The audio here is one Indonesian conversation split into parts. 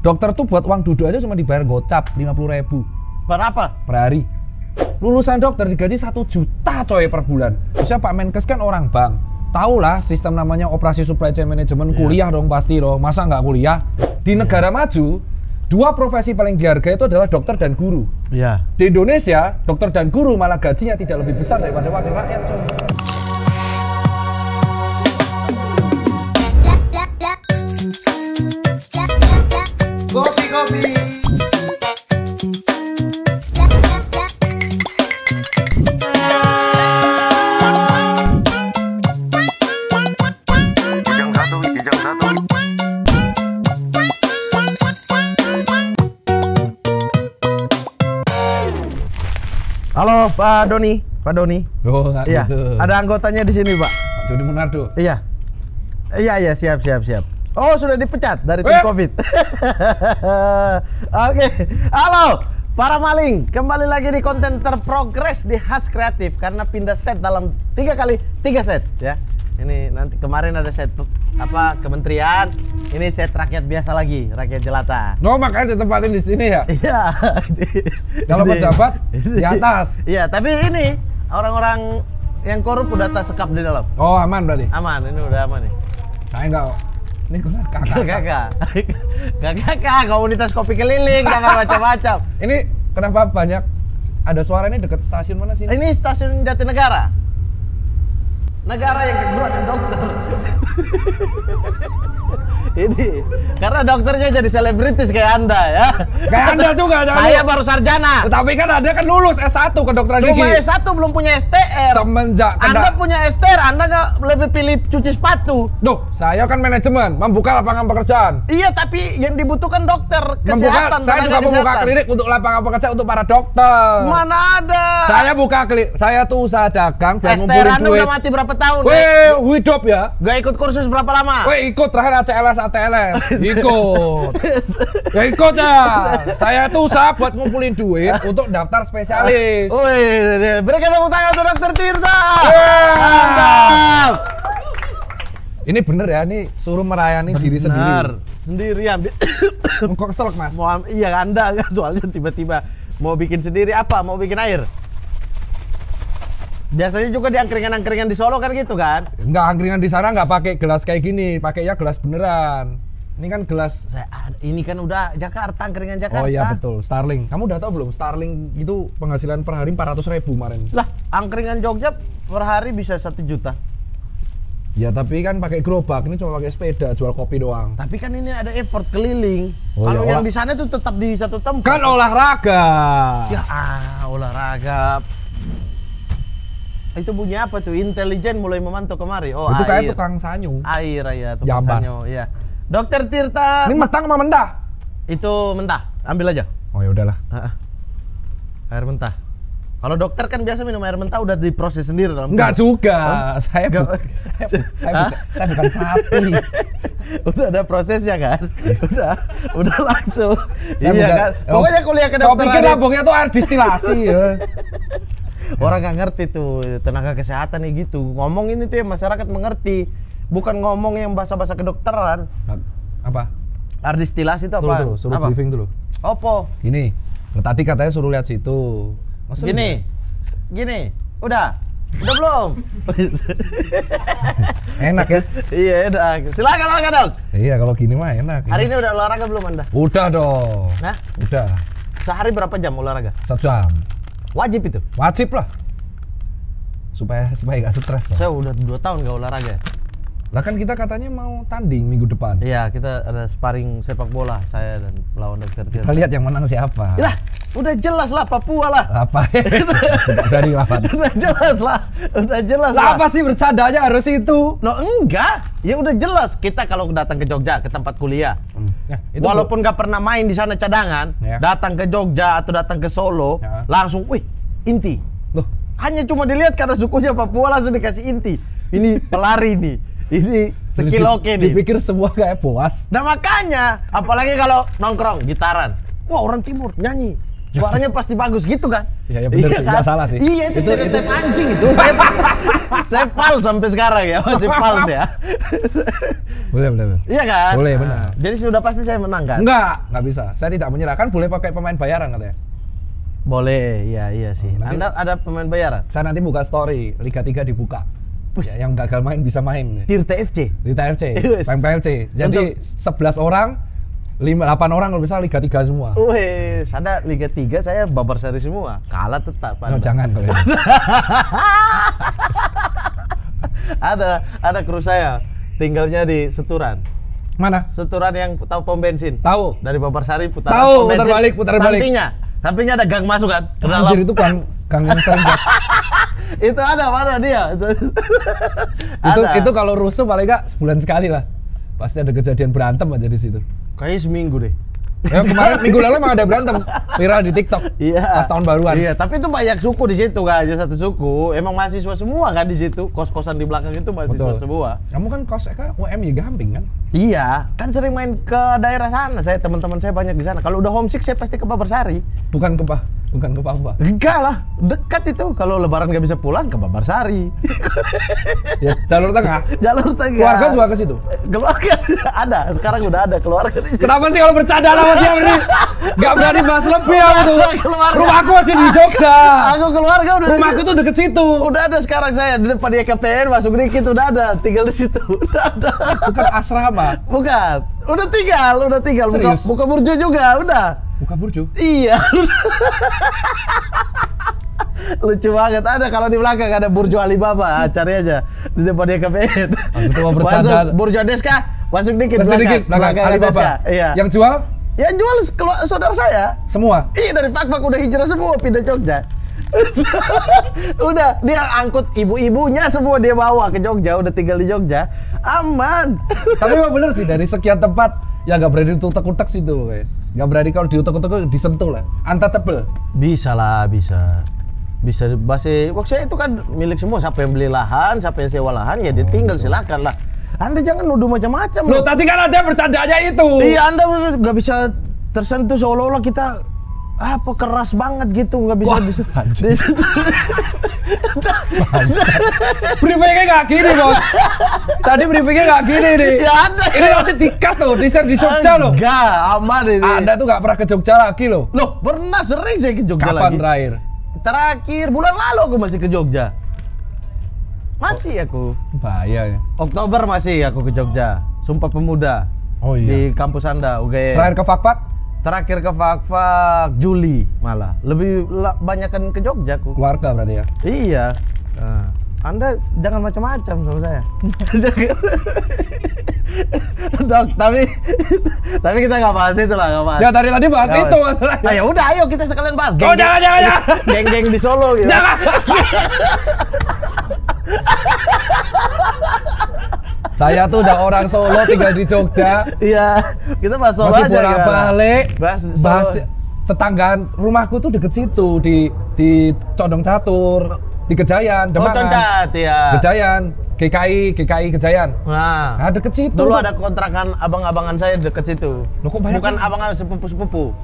Dokter tuh buat uang duduk aja cuma dibayar gocap 50.000. Berapa? Per hari. Lulusan dokter digaji 1 juta coy per bulan. Terusnya Pak Menkes kan orang bank. Tahu lah sistem namanya operasi supply chain management, kuliah dong pasti loh. Masa nggak kuliah? Di negara maju, 2 profesi paling dihargai itu adalah dokter dan guru. Iya. Di Indonesia, dokter dan guru malah gajinya tidak lebih besar daripada wakil rakyat coy. Kopi. Halo Pak Doni. Oh, Iya. gitu. Ada anggotanya di sini Pak. Pak Doni Monardo. Iya. Iya, siap. Oh, sudah dipecat dari tim Covid. Oke. Halo, para maling. Kembali lagi di konten terprogres di Khas Kreatif karena pindah set dalam 3 kali 3 set ya. Ini nanti kemarin ada set kementerian, ini set rakyat biasa lagi, rakyat jelata. No, makanya ditempatin di sini ya. Iya. Kalau pejabat di atas. Iya, tapi ini orang-orang yang korup udah tak sekap di dalam. Oh, aman berarti. Aman, ini udah aman nih. Saya enggak. Ini kakak komunitas kopi keliling, jangan macam-macam. Ini kenapa banyak ada suara ini dekat stasiun mana sih? Ini stasiun Jatinegara. Negara yang kekurangan dokter. Ini karena dokternya jadi selebritis kayak Anda ya. Kayak Anda juga. Saya baru sarjana. Tapi kan Anda kan lulus S1 kedokteran gigi. Cuma S1 belum punya STR. Semenjak Anda punya STR, Anda nggak lebih pilih cuci sepatu. Duh, saya kan manajemen, membuka lapangan pekerjaan. Iya, tapi yang dibutuhkan dokter kesehatan. Saya juga membuka klinik untuk lapangan pekerjaan untuk para dokter. Mana ada? Saya buka klinik, saya tuh usaha dagang dan ngumpulin STR Anda duit. udah mati berapa tahun? Weh, hidup ya. Gak ikut kursus berapa lama? Weh, ikut terakhir ACLS ATLS. Ikut. Ya ikut ya. Saya tuh usaha buat ngumpulin duit untuk daftar spesialis. Wih, berikan tepuk tangan untuk Dokter Tirta. Mantap. Ini bener ya, ini suruh merayani diri sendiri. Sendirian. Kok kesel Mas? Iya, Anda kan soalnya tiba-tiba mau bikin sendiri apa? Mau bikin air. Biasanya juga di angkringan-angkringan di Solo kan gitu kan? Enggak, angkringan di sana nggak pakai gelas kayak gini, pakainya gelas beneran. Ini kan gelas. Ini kan udah Jakarta, angkringan Jakarta. Oh iya betul, Starling. Kamu udah tahu belum? Starling itu penghasilan per hari 400.000 kemarin. Lah, angkringan Jogja per hari bisa 1 juta. Ya tapi kan pakai gerobak, ini cuma pakai sepeda, jual kopi doang. Tapi kan ini ada effort keliling. Oh, kalau ya, yang di sana tuh tetap di satu tempat. Kan olahraga. Ya olahraga. Itu bunyi apa tuh? Intelijen mulai memantau kemari. Oh, itu kayak air. tukang sanyu. Air ya, tukang Jabar. sanyu. Iya. Dokter Tirta. Ini mentah sama mentah? Itu mentah. Ambil aja. Oh ya udahlah. Air mentah. Kalau dokter kan biasa minum air mentah udah diproses sendiri dalam. Enggak juga. Saya bukan sapi. Udah ada prosesnya kan? udah langsung. Saya iya bukan, kan? Pokoknya kuliah ke dokter. Kau pikir lambungnya tuh air distilasi ya? Orang nggak ngerti tuh tenaga kesehatan nih gitu. Ngomong ini tuh ya masyarakat mengerti. Bukan ngomong yang bahasa-bahasa kedokteran. Apa? Air distilasi itu apa? Tuh, suruh apa? Briefing dulu. Opo? Gini. Tadi katanya suruh lihat situ. Masa gini. Udah belum? Enak ya? Iya, udah. Silakan olahraga dong. Iya, kalau gini mah enak. Hari ini udah olahraga belum Anda? Udah dong. Nah? Udah. Sehari berapa jam olahraga? 1 jam. Wajib itu? Wajib lah. Supaya gak stres lah. Saya udah 2 tahun gak olahraga. Lah kan kita katanya mau tanding minggu depan. Iya, kita ada sparring sepak bola, saya dan lawan Dokter Tirta. Kita lihat yang menang siapa. Lah, udah jelas lah Papua lah. Apa? Dari lawan. Udah jelas lah. Apa sih bercandanya harus itu? Loh enggak, ya udah jelas. Kita kalau datang ke Jogja ke tempat kuliah, Ya, walaupun nggak pernah main di sana cadangan, ya. Datang ke Jogja atau datang ke Solo, ya. Langsung, wih, inti. Loh, hanya cuma dilihat karena sukunya Papua langsung dikasih inti. Ini pelari nih. Ini sekiloke nih. Dipikir semua kayak Boas. Nah makanya, apalagi kalau nongkrong gitaran. Wah, orang timur nyanyi. suaranya pasti bagus gitu kan? Iya, ya bener sih, nggak salah sih. Iya, itu stereotip anjing itu. Saya fals sampai sekarang ya, masih fals ya. Boleh. Iya kan? Boleh, benar. Jadi sudah pasti saya menang kan? Nggak bisa. Saya tidak menyerahkan, boleh pakai pemain bayaran katanya. Boleh, iya sih. Nanti, Anda ada pemain bayaran? Saya nanti buka story, Liga 3 dibuka. Ya, yang gagal main bisa main. Tirta FC? Tirta FC, PLC. Jadi 11 orang, 8 orang kalau bisa Liga 3 semua. Wih, ada Liga 3 saya babar seri semua. Kalah tetap. No, jangan kalau itu. ada kru saya, tinggalnya di Seturan. Mana? Seturan yang tahu pom bensin. Tahu. Dari Babarsari putaran Tahu, pom bensin. putar balik. Sampingnya ada gang masuk kan? Ke dalam. Anjir, itu gang yang sering buat. Itu ada mana dia? Itu kalau rusuh paling nggak sebulan sekali lah. Pasti ada kejadian berantem aja di situ. Kayaknya seminggu deh. Ya, kemarin minggu lalu emang ada berantem viral di TikTok. Iya. Pas tahun baruan. Iya, tapi itu banyak suku di situ kan, aja satu suku. Emang mahasiswa semua kan di situ. Kos-kosan di belakang itu mahasiswa semua. Kamu kan kos UMY Gamping kan? Iya, kan sering main ke daerah sana. Teman-teman saya banyak di sana. Kalau udah homesick saya pasti ke Babarsari. Bukan ke Papua. Enggak lah, dekat itu. Kalau lebaran nggak bisa pulang ke Babarsari. Ya, jalur tengah. Jalur tengah. Keluarga juga ke situ. Keluarga ada, sekarang udah ada keluarga di situ. Kenapa sih kalau bercanda sama dia ini? Gak berani bahas lebih aku tuh. Rumahku masih di Jogja. Aku keluarga udah. Rumahku tuh deket situ. Udah ada sekarang saya di depan YKPN masuk dikit udah ada, tinggal di situ. Udah ada. Bukan asrama. Bukan. Udah tinggal. Serius? Buka burjo juga, udah. Buka burjo? Iya. Lucu banget, ada kalau di belakang ada burjo Alibaba, cari aja di depan YKPN. Aku tuh mau bercanda. Burjo Deska, masuk dikit belakang Alibaba. Deska. Iya. Yang jual? Ya jual saudara saya. Semua? Iya, dari Fak-Fak udah hijrah semua pindah Jogja. Udah dia angkut ibu-ibunya semua dia bawa ke Jogja, udah tinggal di Jogja. Aman. Tapi emang bener sih, dari sekian tempat ya nggak berani diutek-utek situ kayak. Nggak berani kalau diutek-utek disentuh lah. Untouchable. Bisa lah, bisa masih maksudnya itu kan milik semua, siapa yang beli lahan, siapa yang sewa lahan ya dia tinggal silakan lah. Anda jangan nuduh macam-macam. Loh, tadi kan ada bercandanya itu. Iya, Anda nggak bisa tersentuh seolah-olah kita keras banget gitu, nggak bisa di situ. Briefingnya nggak gini, Bos. Tadi briefingnya nggak gini nih. Ya ada. Ini nanti di-cut tuh, di-share di Jogja loh. Enggak, aman ini. Anda tuh nggak pernah ke Jogja lagi loh. Loh, pernah sering saya ke Jogja lagi. Kapan terakhir? Terakhir bulan lalu aku masih ke Jogja. Masih aku. Bahaya ya. Oktober masih aku ke Jogja. Sumpah Pemuda. Oh iya. Di kampus Anda, UGM. Terakhir ke Fak-Fak? Terakhir ke Fak-Fak Juli malah. Lebih banyakan ke Jogja aku. Keluarga berarti ya? Iya. Nah, Anda jangan macam-macam sama saya. Dok, tapi kita nggak bahas itu lah, nggak bahas. Ya tadi bahas Gak itu bahas. masalahnya. Ayo udah, ayo kita sekalian bahas. Oh jangan. Geng-geng di Solo gitu. Jangan. Saya tuh udah orang Solo tinggal di Jogja. Iya, kita bahas Solo masih aja. bolak-balik. Bahas tetanggaan rumahku tuh deket situ di Condong Catur, di Kejayan, Demangan. Oh, Concat ya. Kejayan, GKI Kejayan. Nah, deket situ. Dulu ada kontrakan abang-abangan saya deket situ. Loh, kok banyak? Bukan abang sepupu-sepupu.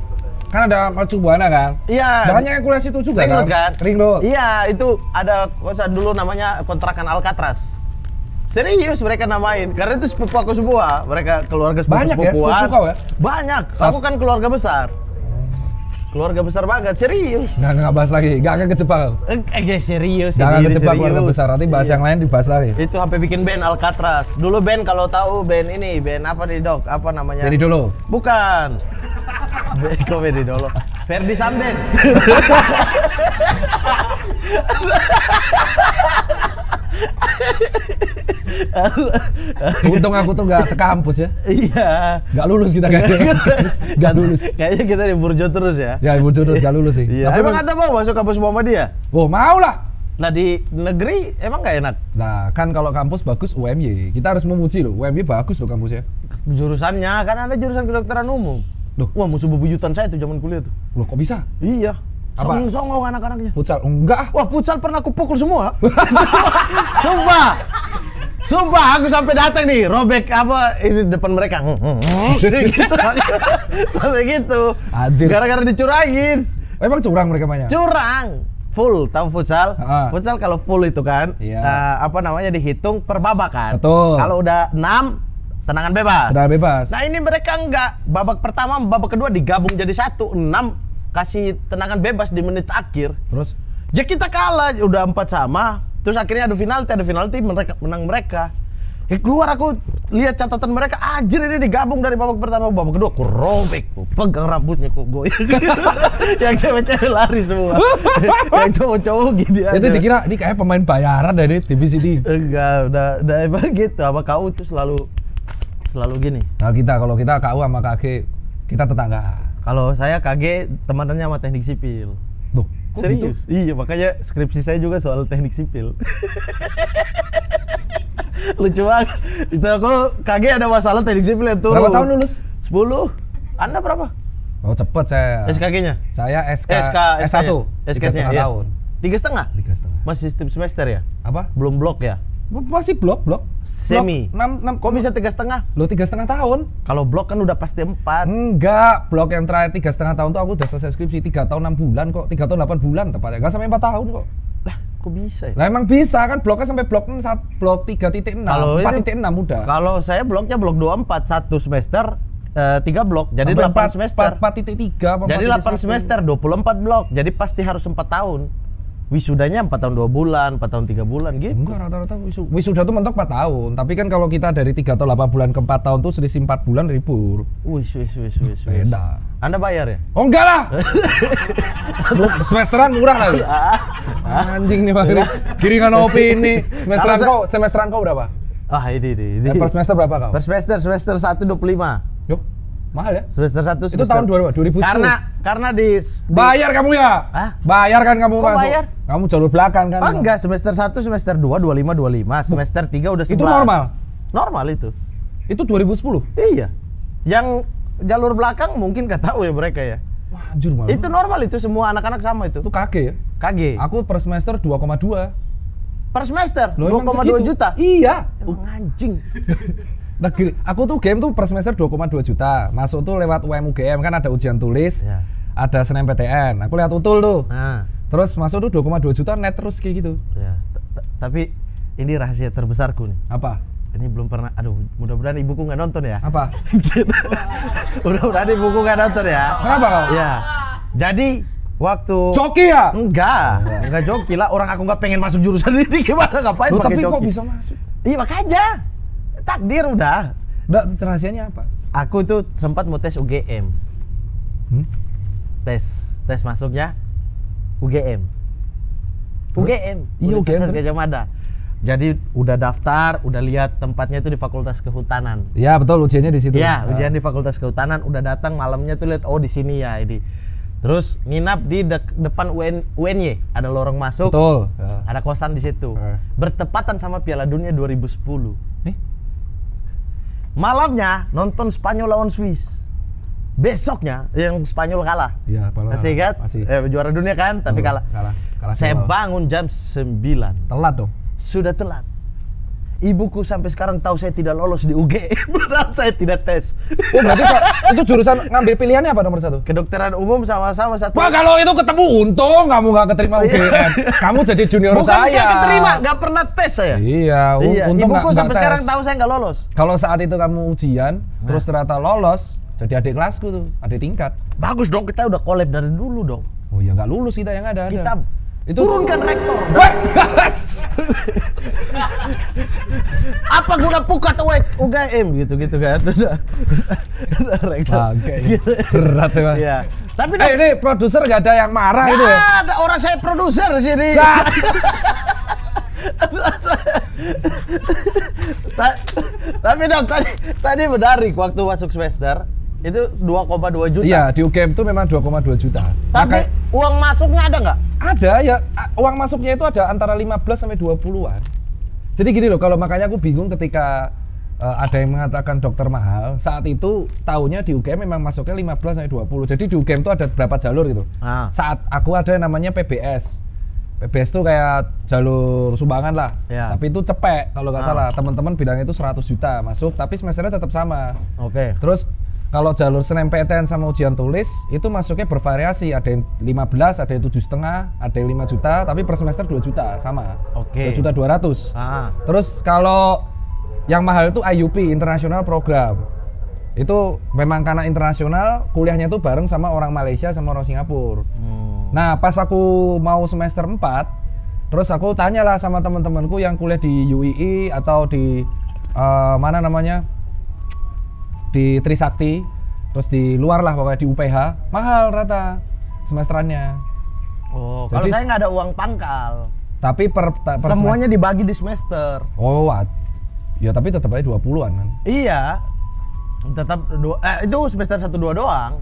Kan ada Mercu Buana kan? Iya. Banyak yang kuliah situ juga Ring Road kan? Ring Road. Iya, itu ada kosan dulu namanya kontrakan Alcatraz. Serius mereka namain, karena itu sepupu aku semua. Mereka keluarga banyak ya sepupu kau ya? Banyak. Aku kan keluarga besar. Keluarga besar banget, serius. Nggak bahas lagi, nggak akan kejebak. Serius. Jangan kejebak keluarga besar, nanti bahas yang lain dibahas lagi. Itu sampai bikin band Alcatraz. Dulu band kalau tahu band ini, band apa nih Dok? Apa namanya? Benny Dolo. Bukan. Kok Benny Dolo? Ferdi Samben. Untung aku tuh nggak sekampus ya. Iya. Nggak lulus kita kayaknya. Nggak lulus. Kayaknya kita di Burjo terus ya. Ya Burjo terus nggak lulus sih. Iya. Emang ada mau masuk kampus Muhammadiyah? Oh mau lah. Nah di negeri emang nggak enak? Nah kan kalau kampus bagus UMY, kita harus memuji loh. UMY bagus loh kampusnya. Jurusannya kan ada jurusan kedokteran umum. Loh. Wah musuh bebuyutan saya tuh zaman kuliah tuh. Loh kok bisa? Iya. Apa? Songong anak-anaknya. Futsal? Enggak. Wah futsal pernah aku pukul semua. Sumpah, aku sampai datang nih, robek apa ini depan mereka. Gitu. Sampai gitu. Anjir. Gara-gara dicurangin. Emang curang mereka mainnya? Curang. Full, tahu futsal? Futsal kalau full itu kan, apa namanya dihitung per babak kan. Betul. Kalau udah 6, tendangan bebas. Tendangan bebas. Nah ini mereka enggak, babak pertama, babak kedua digabung jadi 1, 6 kasih tendangan bebas di menit akhir. Terus? Ya kita kalah, udah 4-sama. Terus akhirnya adu penalti menang mereka. Keluar aku lihat catatan mereka, anjir ini digabung dari babak pertama ke babak kedua, aku robek, aku pegang rambutnya, aku goyang. Yang cewek-cewek lari semua. Yang cowok-cowok gini aja. Itu dikira ini kayak pemain bayaran dari divisi D. Enggak, udah emang gitu. Apa KU itu selalu gini. Nah kalau kita KU sama KG kita tetangga. Kalau saya KG temanannya sama teknik sipil. Tuh, serius? Gitu? Iya, makanya skripsi saya juga soal teknik sipil. Lucu banget. Itu aku KG ada masalah teknik sipil itu. Berapa tahun lulus? 10. Anda berapa? Oh cepet saya. SKG-nya? Saya S1. SK-nya 3,5 tahun. 3,5? 3,5. Masih sistem semester ya? Apa? Belum blok ya? Masih blok. Semi. 6. Kok bisa 3,5? Lo 3,5 tahun? Kalau blok kan udah pasti 4. Enggak, blok yang terakhir 3,5 tahun tuh aku udah selesai skripsi 3 tahun 6 bulan kok, 3 tahun 8 bulan tepatnya. Enggak sampai 4 tahun kok. Lah, kok bisa ya? Lah emang bisa kan bloknya sampai blok 3.6, 4.6 udah. Kalau saya bloknya blok 24, 1 semester 3 blok, jadi sampai 8 semester. 4.3 jadi 8 semester, 24 blok. Jadi pasti harus 4 tahun. Wisudanya 4 tahun 2 bulan, 4 tahun 3 bulan gitu. Enggak, rata-rata wisuda tuh mentok 4 tahun. Tapi kan kalau kita dari 3 atau 8 bulan ke 4 tahun tuh selisih 4 bulan libur. Wis. Beda. Anda bayar ya? Oh enggak lah. Semesteran murah lagi. Anjing nih Bang. Giringan opini. Semesteran kau berapa? Ah ini. Per semester berapa kau? Per semester 1 25. Yuk. Mahal ya? Semester 1 itu tahun 2010. Karena di bayar kamu ya? Hah? Bayar kan kamu Kok masuk? Bayar? Kamu jalur belakang kan? Oh enggak, semester 1, semester 2 25, semester 3 udah 11. Itu normal? Normal itu. Itu 2010? Iya. Yang jalur belakang mungkin nggak tahu ya mereka ya. Anjir malah. Itu normal itu, semua anak-anak sama itu. Itu KG ya? KG. Aku per semester 2,2. Per semester? 2,2 2,2 juta? Iya. Emang anjing. Negeri, aku tuh game tuh per semester 2,2 juta. Masuk tuh lewat UM-UGM kan ada ujian tulis, ada SNMPTN. Aku lihat utul tuh. Nah. Terus masuk tuh 2,2 juta net terus kayak gitu. Ya. Tapi ini rahasia terbesarku nih. Apa? Ini belum pernah, aduh mudah-mudahan ibuku nggak nonton ya. Apa? Mudah-mudahan ibuku nggak nonton ya. Kenapa kau? Ya. Jadi waktu joki ya? Enggak joki lah, orang aku nggak pengen masuk jurusan ini, gimana ngapain pakai joki? Tapi kok bisa masuk? Iya makanya. Takdir udah. Rahasianya apa? Aku itu sempat mau tes UGM. Tes masuknya UGM. UGM. Iya UGM. Gajah Mada. Jadi udah daftar, udah lihat tempatnya itu di Fakultas Kehutanan. Iya betul, ujiannya di situ. Iya, ujian di Fakultas Kehutanan. Udah datang malamnya tuh lihat, oh di sini ya ini. Terus nginap di depan UNY, ada lorong masuk. Betul. Ada kosan di situ. Bertepatan sama Piala Dunia 2010. Malamnya nonton Spanyol lawan Swiss. Besoknya yang Spanyol kalah. Iya, masih ingat? Juara dunia kan, tapi kalah. Saya bangun jam 9. Telat dong. Sudah telat. Ibuku sampai sekarang tahu saya tidak lolos di UGM, padahal saya tidak tes. Oh berarti itu jurusan ngambil pilihannya apa nomor 1? Kedokteran umum sama-sama satu. Wah kalau itu ketemu untung kamu nggak keterima UGM. Kamu jadi junior Bukan saya. Bukan keterima, nggak pernah tes saya. Iya, untung ibuku sampai tes. sekarang tahu saya nggak lolos. Kalau saat itu kamu ujian, terus ternyata lolos, jadi adik kelasku tuh, adik tingkat. Bagus dong, kita udah collab dari dulu dong. Oh ya nggak lulus kita yang ada. Kita itu turunkan rektor. Apa guna pukat UGM gitu kan? Udah rektor. Gitu. Berat ya. Iya. Tapi ini produser nggak ada yang marah itu ya? Ada orang saya produser di sini. Tapi dok tadi menarik waktu masuk semester. Itu 2,2 juta. Iya, di UGM itu memang 2,2 juta. Tapi uang masuknya ada nggak? Ada ya, uang masuknya itu ada antara 15 sampai 20-an. Jadi gini loh, kalau makanya aku bingung ketika ada yang mengatakan dokter mahal. Saat itu tahunnya di UGM memang masuknya 15 sampai 20. Jadi di UGM itu ada berapa jalur gitu. Saat aku ada yang namanya PBS. PBS itu kayak jalur sumbangan lah. Tapi itu cepek kalau nggak salah. Teman-teman bilangnya itu 100 juta masuk, tapi semesternya tetap sama. Oke. Terus kalau jalur SNMPTN sama ujian tulis itu masuknya bervariasi, ada yang 15, ada yang 7,5, ada yang 5 juta, tapi per semester 2 juta sama. Oke. 2.200.000. Terus kalau yang mahal itu IUP, International Program. Itu memang karena internasional, kuliahnya itu bareng sama orang Malaysia sama orang Singapura. Nah, pas aku mau semester 4, terus aku tanyalah sama teman-temanku yang kuliah di UII atau di mana namanya? Di Trisakti, terus di luar lah pokoknya di UPH, mahal rata semesterannya. Oh, kalau saya nggak ada uang pangkal. Tapi per semuanya semester dibagi di semester. Oh, ya tapi tetap aja 20-an kan? Iya, tetap itu semester 1-2 doang.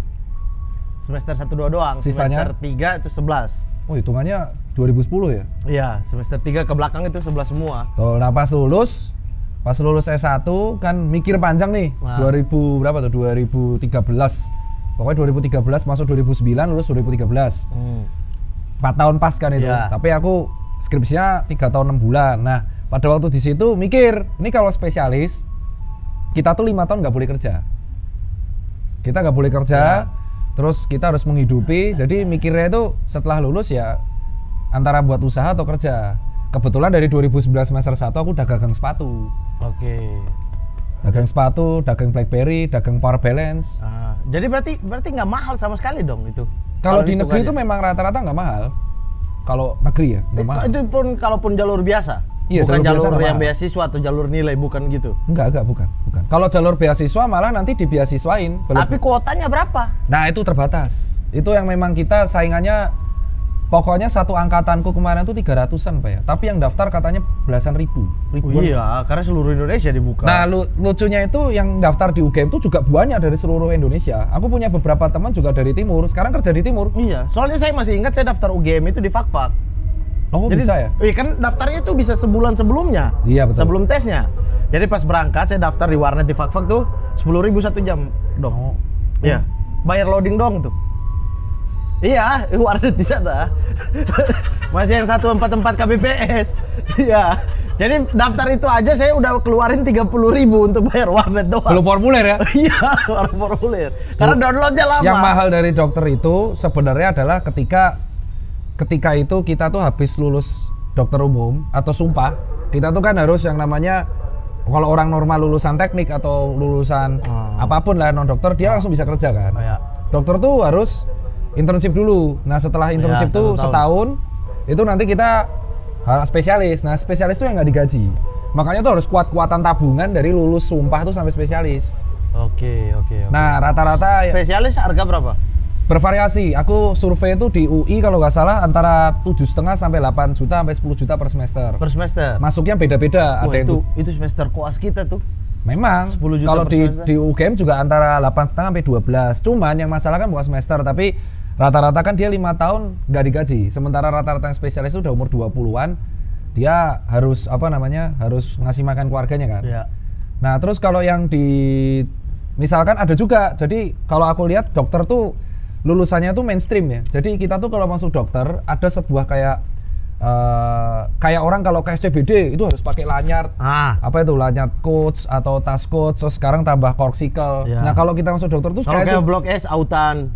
Semester 1-2 doang. Sisanya? Semester 3 itu 11. Oh, hitungannya 2010 ya? Iya, semester 3 ke belakang itu 11 semua. Tuh, nah pas lulus S1 kan mikir panjang nih. 2000 berapa tuh? 2013. Pokoknya 2013 masuk 2009, lulus 2013. 4 tahun pas kan itu. Tapi aku skripsinya 3 tahun 6 bulan. Nah, pada waktu di situ mikir, ini kalau spesialis kita tuh 5 tahun nggak boleh kerja. Kita nggak boleh kerja, terus kita harus menghidupi. Jadi mikirnya itu setelah lulus ya antara buat usaha atau kerja. Kebetulan dari 2011 semester 1 aku udah dagang sepatu. Oke. Dagang sepatu, dagang BlackBerry, dagang power balance. Jadi berarti nggak mahal sama sekali dong itu. Kalau di negeri itu memang rata-rata nggak mahal. Kalau negeri ya nggak mahal. Itu pun kalaupun jalur biasa. Iya, bukan jalur yang mahal. beasiswa atau jalur nilai, bukan gitu. Enggak, bukan. Kalau jalur beasiswa malah nanti dibeasiswain. Tapi kuotanya berapa? Nah, itu terbatas. Itu yang memang kita saingannya. Pokoknya satu angkatanku kemarin tuh 300-an Pak ya. Tapi yang daftar katanya belasan ribuan. Iya, karena seluruh Indonesia dibuka. Nah, lucunya itu yang daftar di UGM itu juga banyak dari seluruh Indonesia. Aku punya beberapa teman juga dari timur, sekarang kerja di timur. Iya, soalnya saya masih ingat saya daftar UGM itu di Fakfak. Oh, jadi, bisa ya? Iya kan daftarnya itu bisa sebulan sebelumnya. Iya, betul. Sebelum tesnya. Jadi pas berangkat saya daftar di warnet di Fakfak tuh 10.000 1 jam dong. Iya, bayar loading dong tuh. Iya, warnet di sana. Masih yang 144 KBPS. Iya. Jadi daftar itu aja saya udah keluarin 30.000 untuk bayar warnet doang. Belum formulir ya? Iya, formulir. Karena downloadnya lama. Yang mahal dari dokter itu sebenarnya adalah ketika itu kita tuh habis lulus dokter umum atau sumpah, kita tuh kan harus yang namanya kalau orang normal lulusan teknik atau lulusan apapun lah non dokter dia langsung bisa kerja kan. Dokter tuh harus internship dulu. Nah setelah internship tuh setahun itu nanti kita spesialis. Nah spesialis tuh yang nggak digaji. Makanya tuh harus kuat-kuatan tabungan dari lulus sumpah tuh sampai spesialis. Oke. Nah rata-rata spesialis harga berapa? Bervariasi. Aku survei itu di UI kalau nggak salah antara 7,5 sampai 8 juta sampai 10 juta per semester. Per semester. Masuknya beda-beda. Ada itu semester koas kita tuh. Memang. 10 juta kalau di UGM juga antara 8,5 sampai 12. Cuman yang masalah kan bukan semester tapi rata-rata kan dia 5 tahun nggak digaji. Sementara rata-rata yang spesialis itu udah umur 20-an, dia harus harus ngasih makan keluarganya kan. Iya. Nah terus kalau yang misalkan ada juga, jadi kalau aku lihat dokter tuh lulusannya tuh mainstream ya. Jadi kita tuh kalau masuk dokter ada sebuah kayak orang kalau ke SCBD itu harus pakai lanyard. Apa itu lanyard coach atau tas coach. Terus sekarang tambah korsikel. Ya. Nah kalau kita masuk dokter tuh kayak blok S autan.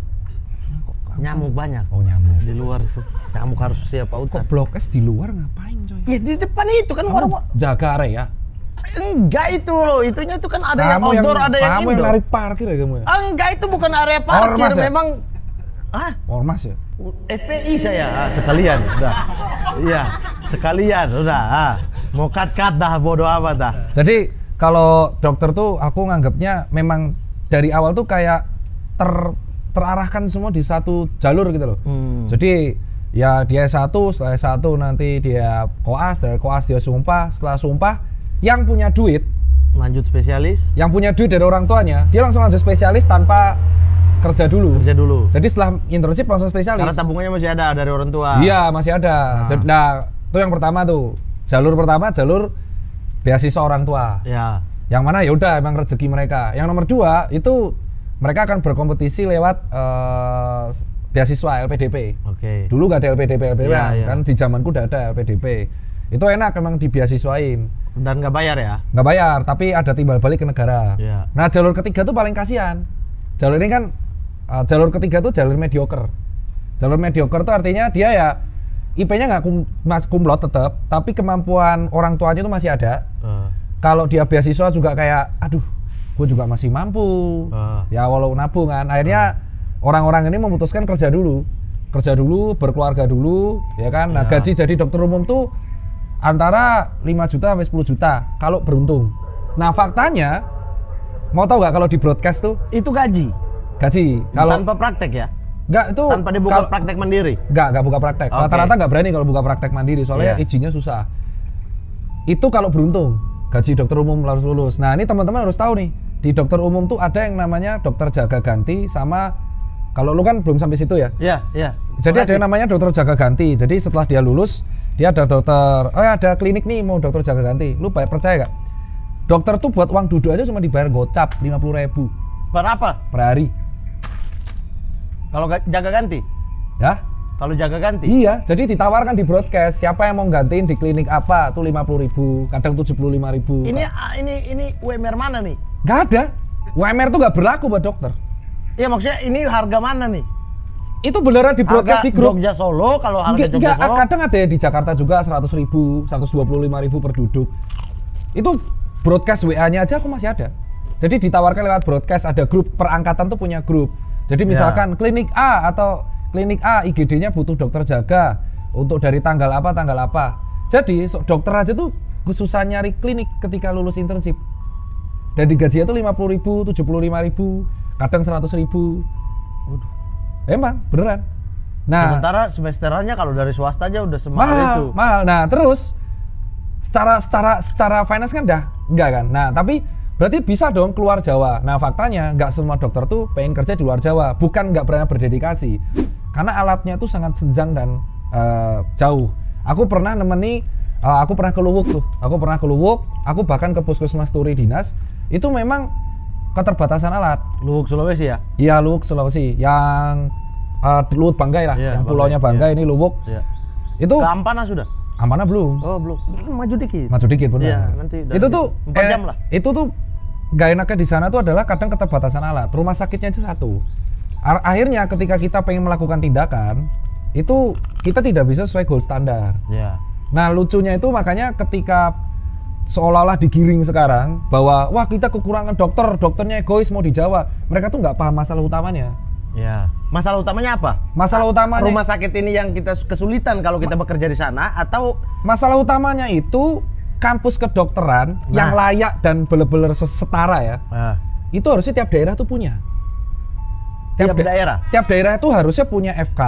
Nyamuk banyak. Oh nyamuk. Di luar tuh nyamuk harus siap autan. Kok blok S di luar ngapain coy? Ya di depan itu kan orang jaga area. Enggak itu loh, itunya itu kan ada yang outdoor, ada yang indoor. Kamu yang narik parkir ya kamu ya? Enggak, itu bukan area parkir, Ormas ya? memang. Ormas ya? FPI saya, sekalian, udah. Iya, sekalian, udah. Mau cut dah, bodo amat dah. Jadi kalau dokter tuh aku nganggapnya memang dari awal tuh kayak terarahkan semua di satu jalur gitu loh. Jadi ya dia S1, setelah S1 nanti dia koas, dari koas dia sumpah, setelah sumpah yang punya duit lanjut spesialis, yang punya duit dari orang tuanya dia langsung lanjut spesialis tanpa kerja dulu. Jadi setelah internship langsung spesialis karena tabungannya masih ada dari orang tua. Iya masih ada. Nah itu yang pertama tuh, jalur pertama jalur beasiswa orang tua ya. Yang mana ya udah emang rezeki mereka. Yang nomor 2 itu mereka akan berkompetisi lewat beasiswa LPDP. Dulu nggak ada LPDP kan di zamanku udah ada LPDP. Itu enak emang dibeasiswain. Dan nggak bayar ya? Nggak bayar, tapi ada timbal balik ke negara. Ya. Nah jalur ketiga tuh paling kasihan. jalur ini kan jalur ketiga tuh jalur mediocre. Jalur mediocre tuh artinya dia ya IP-nya nggak kumlot tetap, tapi kemampuan orang tuanya itu masih ada. Kalau dia beasiswa juga kayak, aduh, gue juga masih mampu. Ya walau nabungan, akhirnya orang-orang ini memutuskan kerja dulu, berkeluarga dulu, ya kan. Nah gaji jadi dokter umum tuh antara 5 juta sampai 10 juta kalau beruntung. Nah faktanya, mau tahu nggak kalau di broadcast tuh? Itu gaji Kalau tanpa praktek ya? Enggak, itu tanpa dibuka praktek mandiri? Enggak buka praktek. Rata-rata nggak berani kalau buka praktek mandiri, soalnya izinnya susah. Itu kalau beruntung, gaji dokter umum harus lulus. Nah ini teman-teman harus tahu nih, di dokter umum tuh ada yang namanya dokter jaga ganti sama, kalau lu kan belum sampai situ ya? Iya. Jadi ada yang namanya dokter jaga ganti. Jadi setelah dia lulus, dia ada dokter, ada klinik nih mau dokter jaga ganti. Lu percaya gak? Dokter tuh buat uang duduk aja cuma dibayar gocap 50.000. Per apa? Per hari. Kalau jaga ganti? Ya? Kalau jaga ganti? Iya, jadi ditawarkan di broadcast, siapa yang mau gantiin di klinik apa, tuh 50.000, kadang 75.000. Ini UMR mana nih? Gak ada. UMR tuh gak berlaku buat dokter. Iya maksudnya ini harga mana nih? Itu beneran di broadcast di grup. Jogja Solo, kalau harga Jogja Solo? Kadang ada di Jakarta juga 100.000, 125.000 per duduk. Itu broadcast WA-nya aja aku masih ada. Jadi ditawarkan lewat broadcast, ada grup perangkatan tuh punya grup. Jadi misalkan klinik A atau klinik A IGD-nya butuh dokter jaga untuk dari tanggal apa. Jadi dokter aja tuh kesusahan nyari klinik ketika lulus internship. Dan digajinya tuh 50.000, 75.000, kadang 100.000. Waduh. Emang beneran. Nah, sementara semesterannya kalau dari swasta aja udah semahal itu. Mahal. Nah, terus secara finance kan enggak kan. Nah, tapi berarti bisa dong keluar Jawa. Nah faktanya nggak semua dokter tuh pengen kerja di luar Jawa. Bukan nggak berani berdedikasi, karena alatnya tuh sangat senjang dan jauh. Aku pernah aku pernah ke Luwuk tuh. Aku bahkan ke puskesmas Turi Dinas. Itu memang keterbatasan alat. Luwuk Sulawesi ya? Iya Luwuk Sulawesi. Yang Luwuk Banggai lah. Yang pulaunya Banggai ini Luwuk. Itu ke Ampana sudah? Ampana belum. Oh belum. Maju dikit Benar. Iya, nanti itu tuh 4 jam lah. Itu tuh gak enaknya di sana tuh adalah kadang keterbatasan alat. Rumah sakitnya aja satu. Akhirnya ketika kita pengen melakukan tindakan, itu kita tidak bisa sesuai gold standar. Iya. Nah lucunya itu makanya ketika seolah-olah digiring sekarang bahwa wah kita kekurangan dokternya egois mau di Jawa. Mereka tuh nggak paham masalah utamanya. Ya. Masalah utamanya apa? Masalah utamanya rumah sakit ini yang kita kesulitan kalau kita bekerja di sana, atau masalah utamanya itu kampus kedokteran yang layak dan bener-bener setara ya. Itu harusnya tiap daerah tuh punya. Tiap daerah? Tiap daerah itu harusnya punya FK.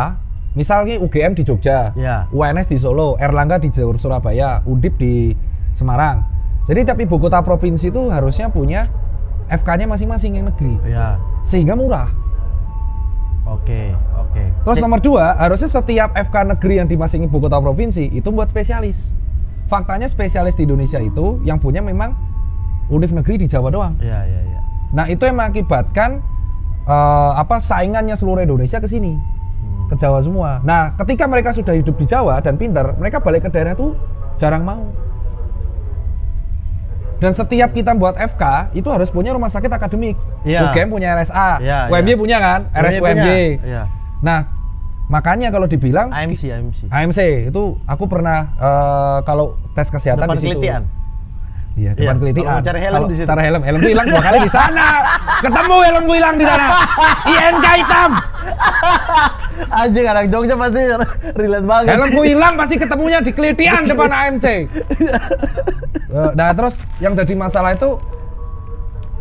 Misalnya UGM di Jogja, UNS di Solo, Erlangga di Surabaya, Undip di Semarang. Jadi tiap ibu kota provinsi itu harusnya punya FK-nya masing-masing yang negeri. Sehingga murah. Oke. Terus nomor 2, harusnya setiap FK negeri yang di masing ibu kota provinsi itu buat spesialis. Faktanya spesialis di Indonesia itu yang punya memang univ negeri di Jawa doang. Iya. Nah itu yang mengakibatkan saingannya seluruh Indonesia ke sini, ke Jawa semua. Nah ketika mereka sudah hidup di Jawa dan pintar, mereka balik ke daerah tuh jarang mau. Dan setiap kita buat FK itu harus punya rumah sakit akademik. UGM punya RSA, UMY punya kan, RSUMY. Nah, makanya kalau dibilang AMC itu aku pernah kalau tes kesehatan depan di situ. Kelitian. Iya, depan Kelitian. Kalau cari helm di situ. Cara helm gue hilang 2 kali di sana. Ketemu helm gue hilang di sana. INK hitam. Anjing, anak Jogja pasti relate banget. Helm gue hilang pasti ketemunya di Kelitian depan AMC. Nah terus yang jadi masalah itu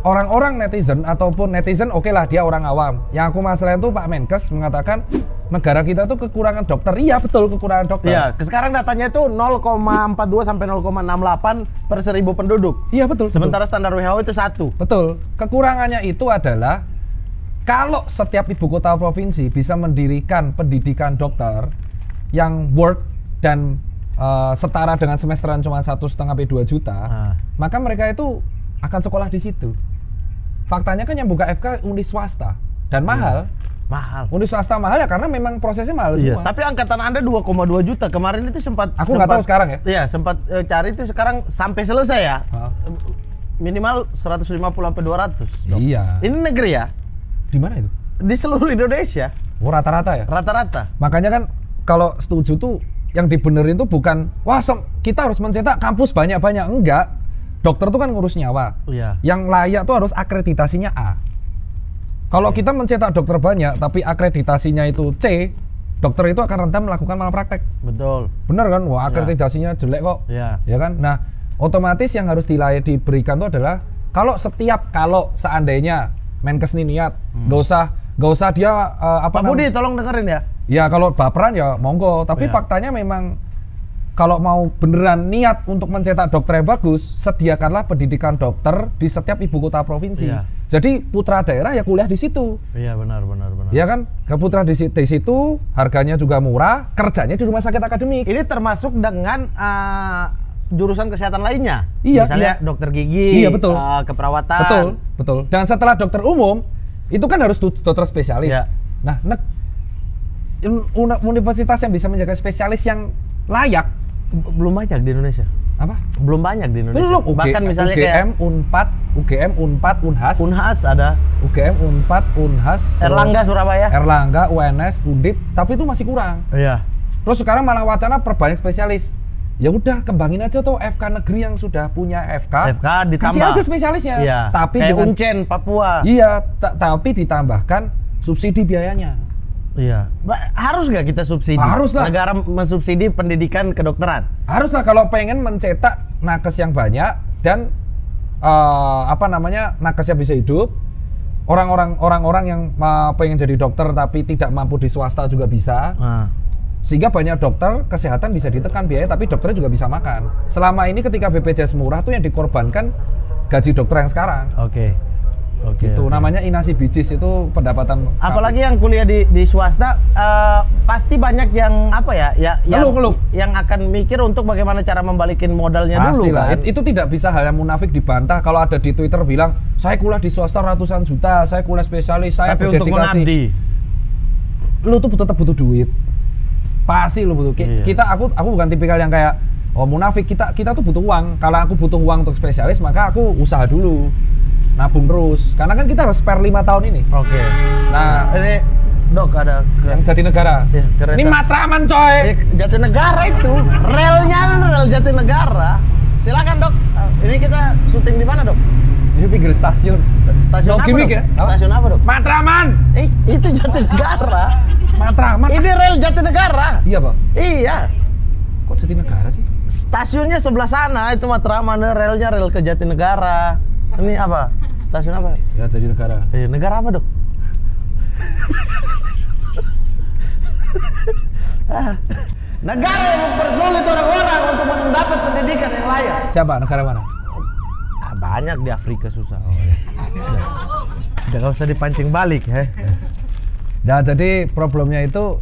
orang-orang netizen ataupun netizen oke lah dia orang awam. Yang aku masalah itu Pak Menkes mengatakan negara kita tuh kekurangan dokter. Iya betul kekurangan dokter. Iya, sekarang datanya itu 0,42 sampai 0,68 per 1.000 penduduk. Iya betul. Sementara standar WHO itu 1. Betul. Kekurangannya itu adalah kalau setiap ibu kota provinsi bisa mendirikan pendidikan dokter yang worth dan setara dengan semesteran cuma 1,5 sampai 2 juta, maka mereka itu akan sekolah di situ. Faktanya kan yang buka FK univ swasta dan mahal. Univ swasta mahal ya karena memang prosesnya mahal semua. Tapi angkatan Anda 2,2 juta kemarin itu sempat. Aku nggak tahu sekarang ya. Iya sempat cari itu sekarang sampai selesai ya. Minimal 150 sampai 200. Iya. Ini negeri ya? Di mana itu? Di seluruh Indonesia. Oh, rata-rata ya? Rata-rata. Makanya kan kalau setuju tuh yang dibenerin tuh bukan wah kita harus mencetak kampus banyak-banyak, enggak. Dokter tuh kan ngurus nyawa. Iya. Yang layak tuh harus akreditasinya A. Kalau kita mencetak dokter banyak tapi akreditasinya itu C, dokter itu akan rentan melakukan malpraktek. Betul. Bener kan? Wah, akreditasinya jelek kok. Iya. Ya kan? Nah, otomatis yang harus diberikan itu adalah kalau seandainya Menkes ini niat, nggak usah dia Pak Budi tolong dengerin ya. Ya kalau baperan ya monggo, tapi faktanya memang kalau mau beneran niat untuk mencetak dokter yang bagus, sediakanlah pendidikan dokter di setiap ibu kota provinsi. Iya. Jadi putra daerah ya kuliah di situ. Iya, benar. Ya kan? Putra di situ, harganya juga murah, kerjanya di rumah sakit akademik. Ini termasuk dengan jurusan kesehatan lainnya. Iya, misalnya dokter gigi, iya, betul. keperawatan. Betul. Dan setelah dokter umum, itu kan harus dokter spesialis. Iya. Nah, universitas yang bisa menjaga spesialis yang layak Belum banyak di Indonesia. apa? Belum banyak di Indonesia. Belum. Bahkan misalnya kayak UGM, Unpad, Unhas. Unhas ada. UGM, Unpad, Unhas. Erlangga, Surabaya. Erlangga, UNS, Undip, tapi itu masih kurang. Iya. Terus sekarang malah wacana perbanyak spesialis. Ya udah kembangin aja tuh FK negeri yang sudah punya FK ditambah. kasih aja spesialisnya. Iya. Tapi kayak dengan Uncen, Papua. Iya, tapi ditambahkan subsidi biayanya. Iya. Harus nggak kita subsidi? Harus lah. Negara mensubsidi pendidikan kedokteran. Haruslah kalau pengen mencetak nakes yang banyak dan nakesnya bisa hidup. Orang-orang yang pengen jadi dokter tapi tidak mampu di swasta juga bisa. Sehingga banyak dokter kesehatan bisa ditekan biaya tapi dokternya juga bisa makan. Selama ini ketika BPJS murah tuh yang dikorbankan gaji dokter yang sekarang. Oke. Itu namanya inasi bijis, itu pendapatan. Apalagi yang kuliah di swasta pasti banyak yang yang akan mikir untuk bagaimana cara membalikin modalnya dulu kan. Itu tidak bisa hal yang munafik dibantah kalau ada di Twitter bilang saya kuliah di swasta ratusan juta, saya kuliah spesialis, saya tapi untuk mengabdi. Lu tuh tetap butuh duit. Pasti lu butuh. Iya. Aku bukan tipikal yang kayak munafik. Kita tuh butuh uang. Kalau aku butuh uang untuk spesialis, maka aku usaha dulu. Nabung terus, karena kan kita harus spare 5 tahun ini. Oke. Nah, ini Dok ada yang Jatinegara. Ya, ini Matraman coy. Jatinegara itu, rel Jatinegara. Silakan Dok. Ini kita syuting di mana Dok? Ini pinggir stasiun. Stasiun apa Dok? Ya? Stasiun apa Dok? Matraman. Itu Jatinegara. Matraman. Ini rel Jatinegara. Iya Pak. Iya. Kok Jatinegara sih? Stasiunnya sebelah sana, itu Matraman, relnya rel ke Jatinegara. Ini apa? Stasiun apa? Ya, Jatinegara. Negara apa Dok? Negara yang mempersulit orang-orang untuk mendapat pendidikan yang layak. Siapa? Negara mana? Banyak di Afrika susah. Udah gak usah dipancing balik ya. Nah, jadi problemnya itu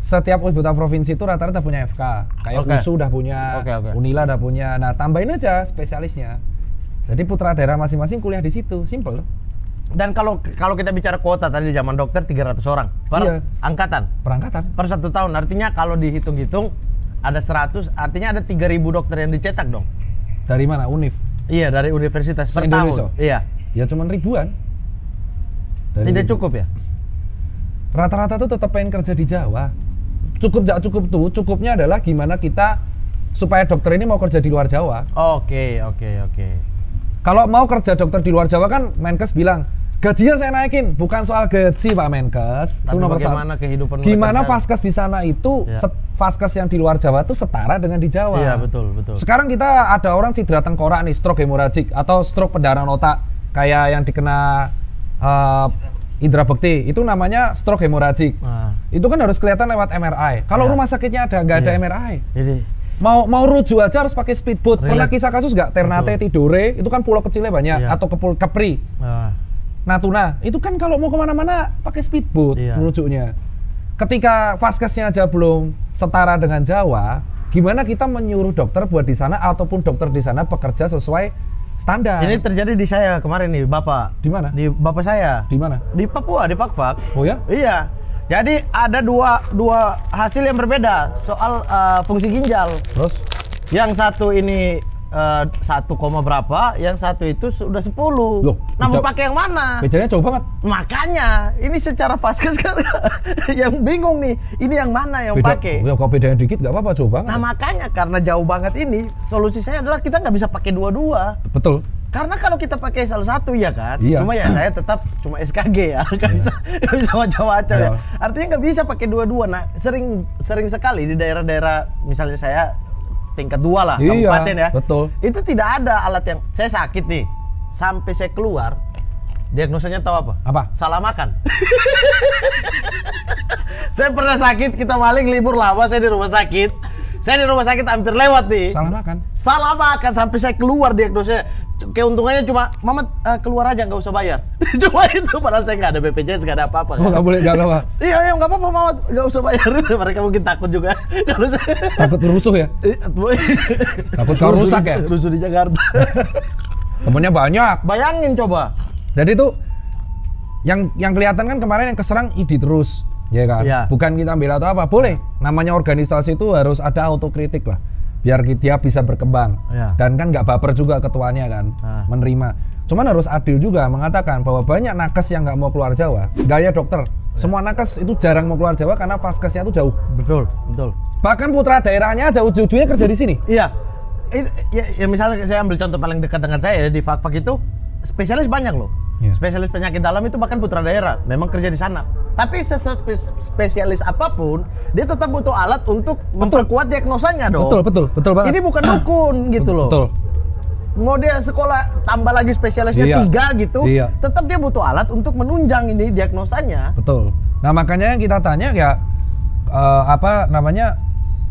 setiap ibu kota provinsi itu rata-rata punya FK. Kayak USU udah punya, Unila udah punya. Nah, tambahin aja spesialisnya. Jadi putra daerah masing-masing kuliah di situ, simple. Dan kalau kita bicara kuota tadi zaman dokter 300 orang per angkatan. Per 1 tahun. Artinya kalau dihitung-hitung ada 100, artinya ada 3.000 dokter yang dicetak dong. Dari mana? Univ? Iya, dari universitas per Indonesia. tahun. Iya. Ya cuman ribuan. Tidak cukup ya? Rata-rata tuh tetap pengen kerja di Jawa. Cukup nggak cukup tuh, cukupnya adalah gimana kita supaya dokter ini mau kerja di luar Jawa. Oke. Kalau mau kerja dokter di luar Jawa kan Menkes bilang, gajinya saya naikin, bukan soal gaji Pak Menkes. Tapi itu nomor bagaimana kehidupan mereka? Gimana vaskes di sana itu, vaskes yang di luar Jawa itu setara dengan di Jawa. Iya, betul. Sekarang kita ada orang cedera tengkorak nih, stroke hemoragik atau stroke pendarahan otak kayak yang dikena Indra Bekti, itu namanya stroke hemoragik. Itu kan harus kelihatan lewat MRI. Kalau rumah sakitnya nggak ada MRI. Mau rujuk aja harus pakai speedboat. Pernah kisah kasus nggak? Ternate, Tidore, itu kan pulau kecilnya banyak, atau Kepri, Natuna. Itu kan kalau mau kemana-mana pakai speedboat rujuknya. Ketika vaskesnya aja belum setara dengan Jawa, gimana kita menyuruh dokter buat di sana ataupun dokter di sana bekerja sesuai standar? Ini terjadi di saya kemarin nih, Bapak. Di mana? Di Bapak saya. Di mana? Di Papua, di Fakfak. Oh ya? Iya. Jadi ada dua hasil yang berbeda soal fungsi ginjal. Terus? Yang satu ini 1, berapa, yang satu itu sudah 10. Loh, nah mau pakai yang mana? Bedanya jauh banget. Makanya ini secara Vaskes kan yang bingung nih, ini yang mana yang pakai? Ya kalau bedanya dikit nggak apa-apa, jauh banget. Nah makanya karena jauh banget ini, solusi saya adalah kita nggak bisa pakai dua-dua. Betul. Karena kalau kita pakai salah satu ya kan, Iya. cuma ya saya tetap cuma SKG ya, nggak bisa macam-macam ya. Iya. Artinya nggak bisa pakai dua-dua. Nah sering sekali di daerah-daerah, misalnya saya tingkat 2 lah, Iya, kabupaten ya. betul. Itu tidak ada alat yang saya sakit nih, sampai saya keluar, diagnosanya tahu apa? Apa? Salah makan. Saya pernah sakit, kita maling libur lama, saya di rumah sakit. Saya di rumah sakit hampir lewat nih. Salah makan sampai saya keluar diagnosanya. Keuntungannya cuma, Mama keluar aja nggak usah bayar. Cuma itu, padahal saya nggak ada BPJS, nggak ada apa-apa. Oh nggak boleh, nggak apa-apa. Iya, nggak apa-apa Mama, nggak usah bayar. Mereka mungkin takut juga. Kalau saya Takut rusuh ya? Takut kau rusak ya? Rusuh di Jakarta. Temennya banyak. Bayangin coba. Jadi tuh yang kelihatan kan kemarin yang keserang ID terus, ya kan? Ya. Bukan kita bela atau apa, boleh. Namanya organisasi itu harus ada autokritik lah, biar dia bisa berkembang. Ya. Dan kan nggak baper juga ketuanya kan, menerima. Cuman harus adil juga mengatakan bahwa banyak nakes yang nggak mau keluar Jawa, gaya dokter. Semua nakes itu jarang mau keluar Jawa karena vaskesnya itu jauh. Betul. Bahkan putra daerahnya aja ujung-ujungnya kerja di sini. Iya. Ya misalnya saya ambil contoh paling dekat dengan saya di Fakfak itu spesialis banyak loh. Iya. Spesialis penyakit dalam itu bahkan putra daerah memang kerja di sana. Tapi spesialis apapun dia tetap butuh alat untuk memperkuat diagnosanya dong. Betul banget. Ini bukan dukun gitu loh. Betul. Mau dia sekolah tambah lagi spesialisnya 3 gitu, tetap dia butuh alat untuk menunjang ini diagnosanya. Betul. Nah makanya yang kita tanya ya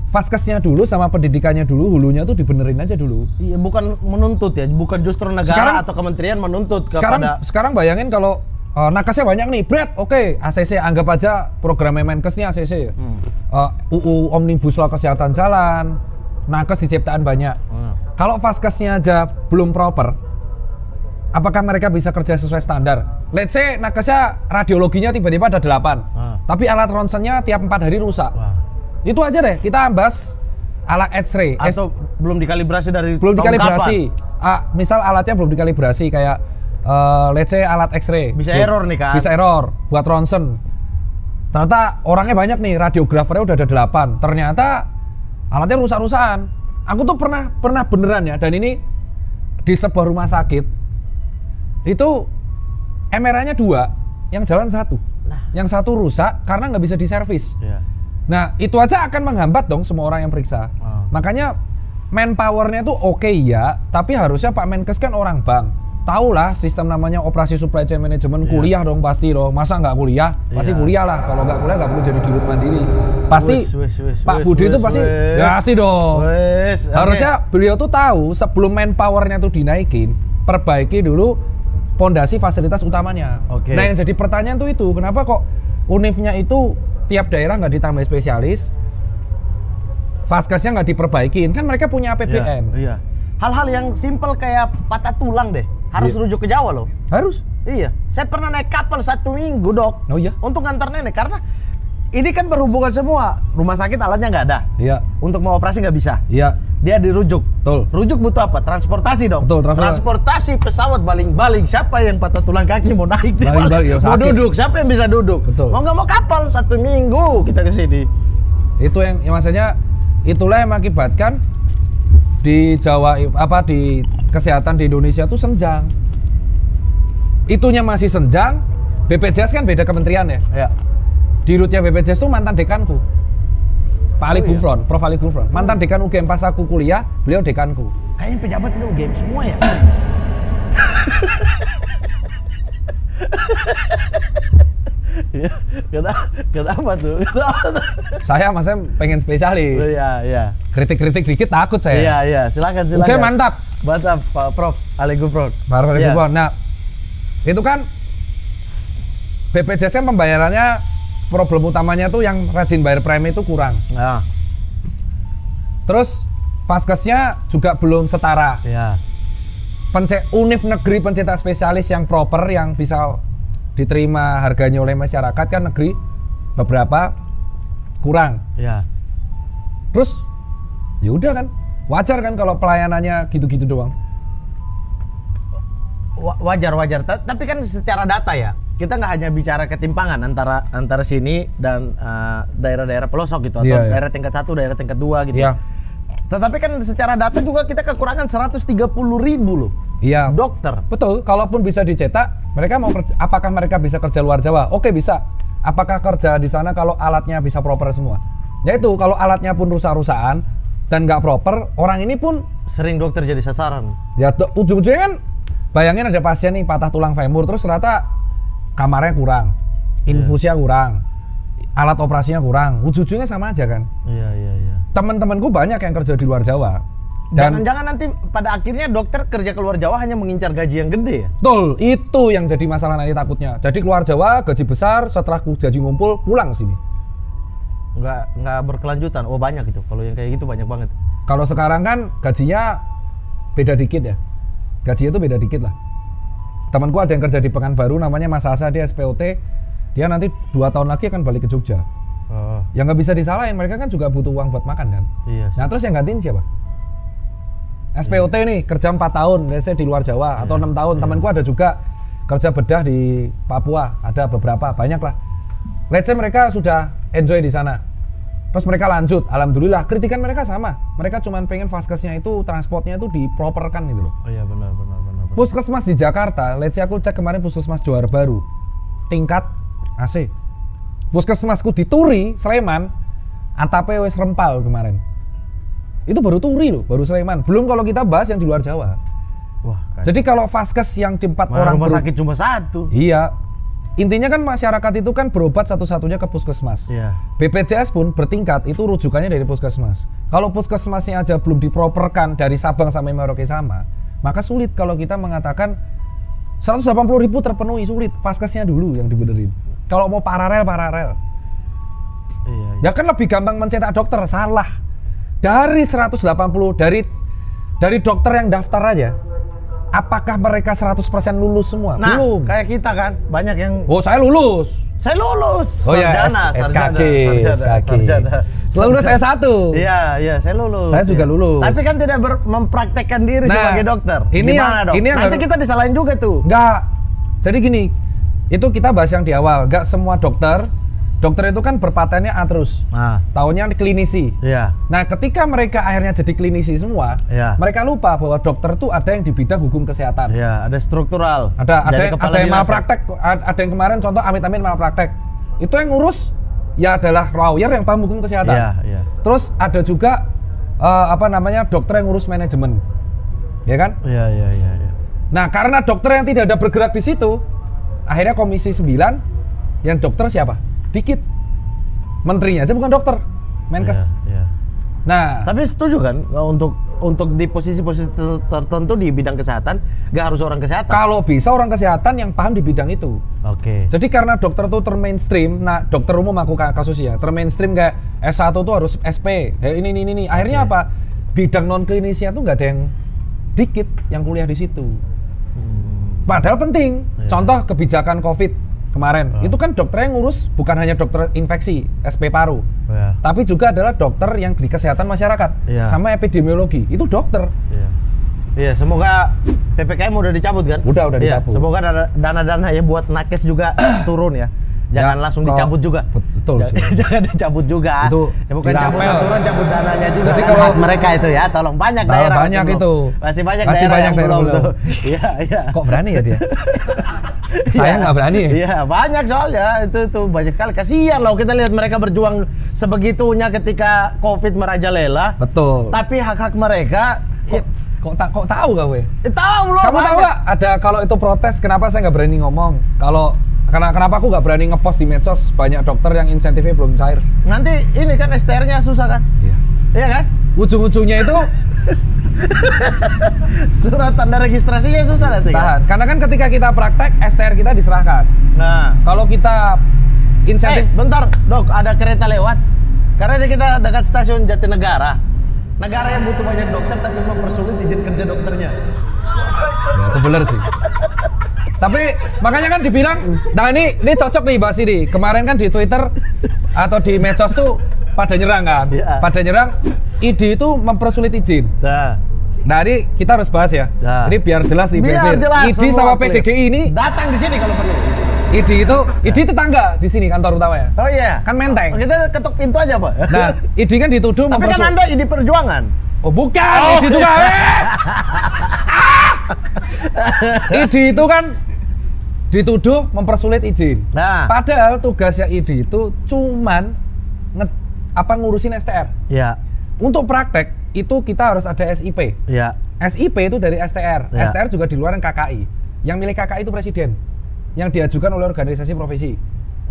vaskesnya dulu sama pendidikannya dulu, hulunya tuh dibenerin aja dulu. Iya, bukan menuntut ya, bukan justru negara atau kementerian menuntut kepada. Sekarang bayangin kalau nakesnya banyak nih, oke, ACC, anggap aja program Menkes nih ACC ya. UU Omnibus Law Kesehatan jalan, nakes diciptaan banyak. Kalau vaskesnya aja belum proper, apakah mereka bisa kerja sesuai standar? Let's say nakesnya radiologinya tiba-tiba ada 8, tapi alat ronsennya tiap 4 hari rusak. Itu aja deh, kita bahas alat X-ray. Atau belum dikalibrasi dari belum dikalibrasi. Misal alatnya belum dikalibrasi kayak let's say alat X-ray. Bisa error nih kan? Bisa error buat ronsen. Ternyata orangnya banyak nih, radiografernya udah ada 8. Ternyata alatnya rusak-rusakan. Aku tuh pernah beneran ya, dan ini di sebuah rumah sakit itu MRI-nya 2, yang jalan 1. Yang 1 rusak karena nggak bisa diservis. Nah, itu aja akan menghambat dong semua orang yang periksa. Makanya manpower-nya tuh oke ya, tapi harusnya Pak Menkes kan orang bank. Tahu lah sistem namanya operasi supply chain management, kuliah dong pasti loh. Masa nggak kuliah? Pasti kuliah lah. Kalau nggak kuliah nggak perlu jadi dirut mandiri. Pasti Pak Budi itu pasti ya sih dong. Harusnya beliau tuh tahu sebelum manpower-nya tuh dinaikin, perbaiki dulu pondasi fasilitas utamanya. Nah yang jadi pertanyaan tuh itu, kenapa kok univnya itu tiap daerah nggak ditambah spesialis, vaskesnya nggak diperbaikin, kan mereka punya APBN. Iya. Hal-hal yang simpel kayak patah tulang deh, harus rujuk ke Jawa loh. Harus. Iya. Saya pernah naik kapal 1 minggu dok. Oh iya. Untuk ngantar nenek, karena ini kan berhubungan semua. Rumah sakit alatnya nggak ada. Iya. Untuk mau operasi nggak bisa. Iya. Dia dirujuk. Betul. Rujuk butuh apa? Transportasi dong. Betul, transportasi pesawat baling-baling. Siapa yang patah tulang kaki mau naik? Baling-baling, mau duduk? Siapa yang bisa duduk? Betul. Mau nggak mau kapal 1 minggu kita ke sini. Itu yang maksudnya itulah yang mengakibatkan di Jawa di kesehatan di Indonesia tuh senjang. Itunya masih senjang. BPJS kan beda kementerian ya. Iya. Dirutnya BPJS tuh mantan dekanku. Pak Ali Gufron, Prof. Ali Gufron, mantan dekan UGM pas aku kuliah, beliau dekanku. Kayaknya pejabat itu UGM semua ya? Kenapa tuh? Saya pengen spesialis. Iya. Kritik-kritik dikit takut saya. Iya, silakan. Oke, mantap. Mantap, Pak Prof. Ali Gufron. Prof. Ali Gufron. Nah, itu kan BPJS kan pembayarannya, problem utamanya tuh yang rajin bayar premi itu kurang. Nah. Terus vaskesnya juga belum setara. Iya. Univ negeri pencetak spesialis yang proper, yang bisa diterima harganya oleh masyarakat kan negeri beberapa kurang. Iya. Terus ya udah kan, Wajar kan kalau pelayanannya gitu-gitu doang? Wajar. Tapi kan secara data ya, kita nggak hanya bicara ketimpangan antara sini dan daerah-daerah pelosok gitu, atau daerah tingkat 1, daerah tingkat 2 gitu. Iya. Tetapi kan secara data juga kita kekurangan 130.000 loh. Iya. Dokter. Betul. Kalaupun bisa dicetak, mereka mau kerja, apakah mereka bisa kerja luar Jawa? Oke, bisa. Apakah kerja di sana kalau alatnya bisa proper semua? Ya itu, kalau alatnya pun rusak-rusakan dan nggak proper, orang ini pun Sering dokter jadi sasaran. ya ujung-ujungnya kan, bayangin ada pasien nih patah tulang femur, terus ternyata kamarnya kurang, infusnya kurang, alat operasinya kurang, ujung-ujungnya sama aja kan. Iya. Teman-temanku banyak yang kerja di luar Jawa. Dan Jangan-jangan nanti pada akhirnya dokter kerja keluar Jawa hanya mengincar gaji yang gede ya? betul, itu yang jadi masalah nanti takutnya. Jadi keluar Jawa, gaji besar, setelah gaji ngumpul, pulang sini. Nggak berkelanjutan. Oh banyak itu, kalau yang kayak gitu banyak banget. Kalau sekarang kan gajinya beda dikit ya. Gajinya itu beda dikit lah. Temanku ada yang kerja di Pekanbaru, namanya Mas Asa, dia SPOT. Dia nanti 2 tahun lagi akan balik ke Jogja. Oh. Ya nggak bisa disalahin, mereka kan juga butuh uang buat makan kan. Iya sih. Nah terus yang gantiin siapa? SPOT nih, kerja 4 tahun, let's say di luar Jawa, atau 6 tahun. Temanku ada juga kerja bedah di Papua, ada beberapa, banyak lah. Let's say mereka sudah enjoy di sana. Terus mereka lanjut, alhamdulillah, kritikan mereka sama. Mereka cuma pengen vaskesnya itu, transportnya itu diproperkan gitu loh. Oh iya benar. Puskesmas di Jakarta, let's say aku cek kemarin Puskesmas Johar Baru, tingkat AC. Puskesmasku di Turi, Sleman, atapnya wis rempal kemarin. Itu baru Turi loh, baru Sleman. Belum kalau kita bahas yang di luar Jawa. Wah. Jadi kalau vaskes yang di 4 orang rumah sakit cuma 1. Iya. Intinya kan masyarakat itu kan berobat satu-satunya ke puskesmas. Iya. BPJS pun bertingkat, itu rujukannya dari puskesmas. Kalau puskesmasnya aja belum diproperkan dari Sabang sampai Merauke sama, maka sulit kalau kita mengatakan 180.000 terpenuhi, sulit. Vaskesnya dulu yang dibenerin. Kalau mau paralel. Iya. Ya kan lebih gampang mencetak dokter, salah. Dari 180, dari dokter yang daftar aja, apakah mereka 100% lulus semua? Nah, belum. kayak kita kan, banyak yang Oh, saya lulus. saya lulus. Oh ya, SKG. Lulus S1. Iya, saya lulus. Saya juga lulus. Tapi kan tidak mempraktekkan diri sebagai dokter. Ini gimana dong? ini yang Nanti kita disalahin juga tuh. Enggak. Jadi gini, itu kita bahas yang di awal. Enggak semua dokter itu kan berpatennya A terus. Nah, Taunya klinisi. iya. Nah, ketika mereka akhirnya jadi klinisi semua, Iya. mereka lupa bahwa dokter itu ada yang di bidang hukum kesehatan. Iya, ada struktural. Ada yang dinas. malpraktek, ada yang kemarin contoh amit-amit malpraktek. Itu yang ngurus ya adalah lawyer yang paham hukum kesehatan. Iya. Terus ada juga dokter yang ngurus manajemen. Ya kan? Iya. Nah, karena dokter yang tidak ada bergerak di situ, akhirnya Komisi 9 yang dokter siapa? Dikit. Menterinya aja bukan dokter, Menkes. Iya. Nah, Tapi setuju kan untuk di posisi-posisi tertentu di bidang kesehatan nggak harus orang kesehatan. kalau bisa orang kesehatan yang paham di bidang itu. Oke. Jadi karena dokter tuh termainstream, nah dokter umum aku kasusnya, termainstream kayak S1 tuh harus SP, ini. Akhirnya apa? Bidang non klinisnya tuh nggak ada yang dikit yang kuliah di situ. Padahal penting. Iya. Contoh kebijakan COVID kemarin, itu kan dokter yang ngurus bukan hanya dokter infeksi, SP paru, Iya. tapi juga adalah dokter yang di kesehatan masyarakat, Iya. sama epidemiologi, itu dokter. Iya, semoga PPKM udah dicabut kan? Udah Iya, dicabut. semoga dana-dana ya buat nakes juga turun ya. Jangan Ya, langsung kalau- dicabut juga. Betul sih. Jangan dicabut juga. Itu Ya, bukan cabut dirapel. aturan, cabut dananya juga. Jadi Kan kalau- hak mereka itu ya, tolong banyak Nah, daerah banyak masih itu. belum. Masih banyak Masih daerah banyak yang daerah belum belum. tuh. Iya. Kok berani ya dia? Saya nggak berani. Iya, banyak soalnya itu banyak sekali. Kasihan loh kita lihat mereka berjuang sebegitunya ketika Covid merajalela. Betul. Tapi hak-hak mereka Kok tahu gak, we? tahu loh. Kamu tahu banyak. nggak ada kalau itu protes kenapa saya nggak berani ngomong? Kenapa aku nggak berani ngepost di medsos banyak dokter yang insentifnya belum cair? Nanti ini kan STR-nya susah kan? Iya. Iya kan? Ujung-ujungnya itu Surat tanda registrasinya susah nanti kan? tahan. Karena kan ketika kita praktek STR kita diserahkan. Nah, Kalau kita insentif bentar, Dok, ada kereta lewat. Karena ini kita dekat stasiun Jatinegara. Negara yang butuh banyak dokter tapi mempersulit izin kerja dokternya. ya, itu bener sih. Tapi makanya kan dibilang, nah ini cocok nih bahas ini. Kemarin kan di Twitter atau di medsos tuh pada nyerang kan. Iya. Pada nyerang, ID itu mempersulit izin. Nah ini kita harus bahas ya. Ini biar jelas nih. Biar jelas. ID sama PDGI ini datang di sini kalau perlu. ID tetangga di sini kantor utamanya. Oh iya. Kan menteng. Kita ketuk pintu aja, Pak. Nah, ID kan dituduh Tapi kan Anda ID Perjuangan. Oh bukan, ID juga. ID itu kan dituduh mempersulit izin. Nah. Padahal tugasnya ID itu cuman ngurusin STR. Iya. Untuk praktek itu kita harus ada SIP. Iya. SIP itu dari STR. Ya. STR juga di luar KKI. Yang milik KKI itu presiden. Yang diajukan oleh organisasi profesi.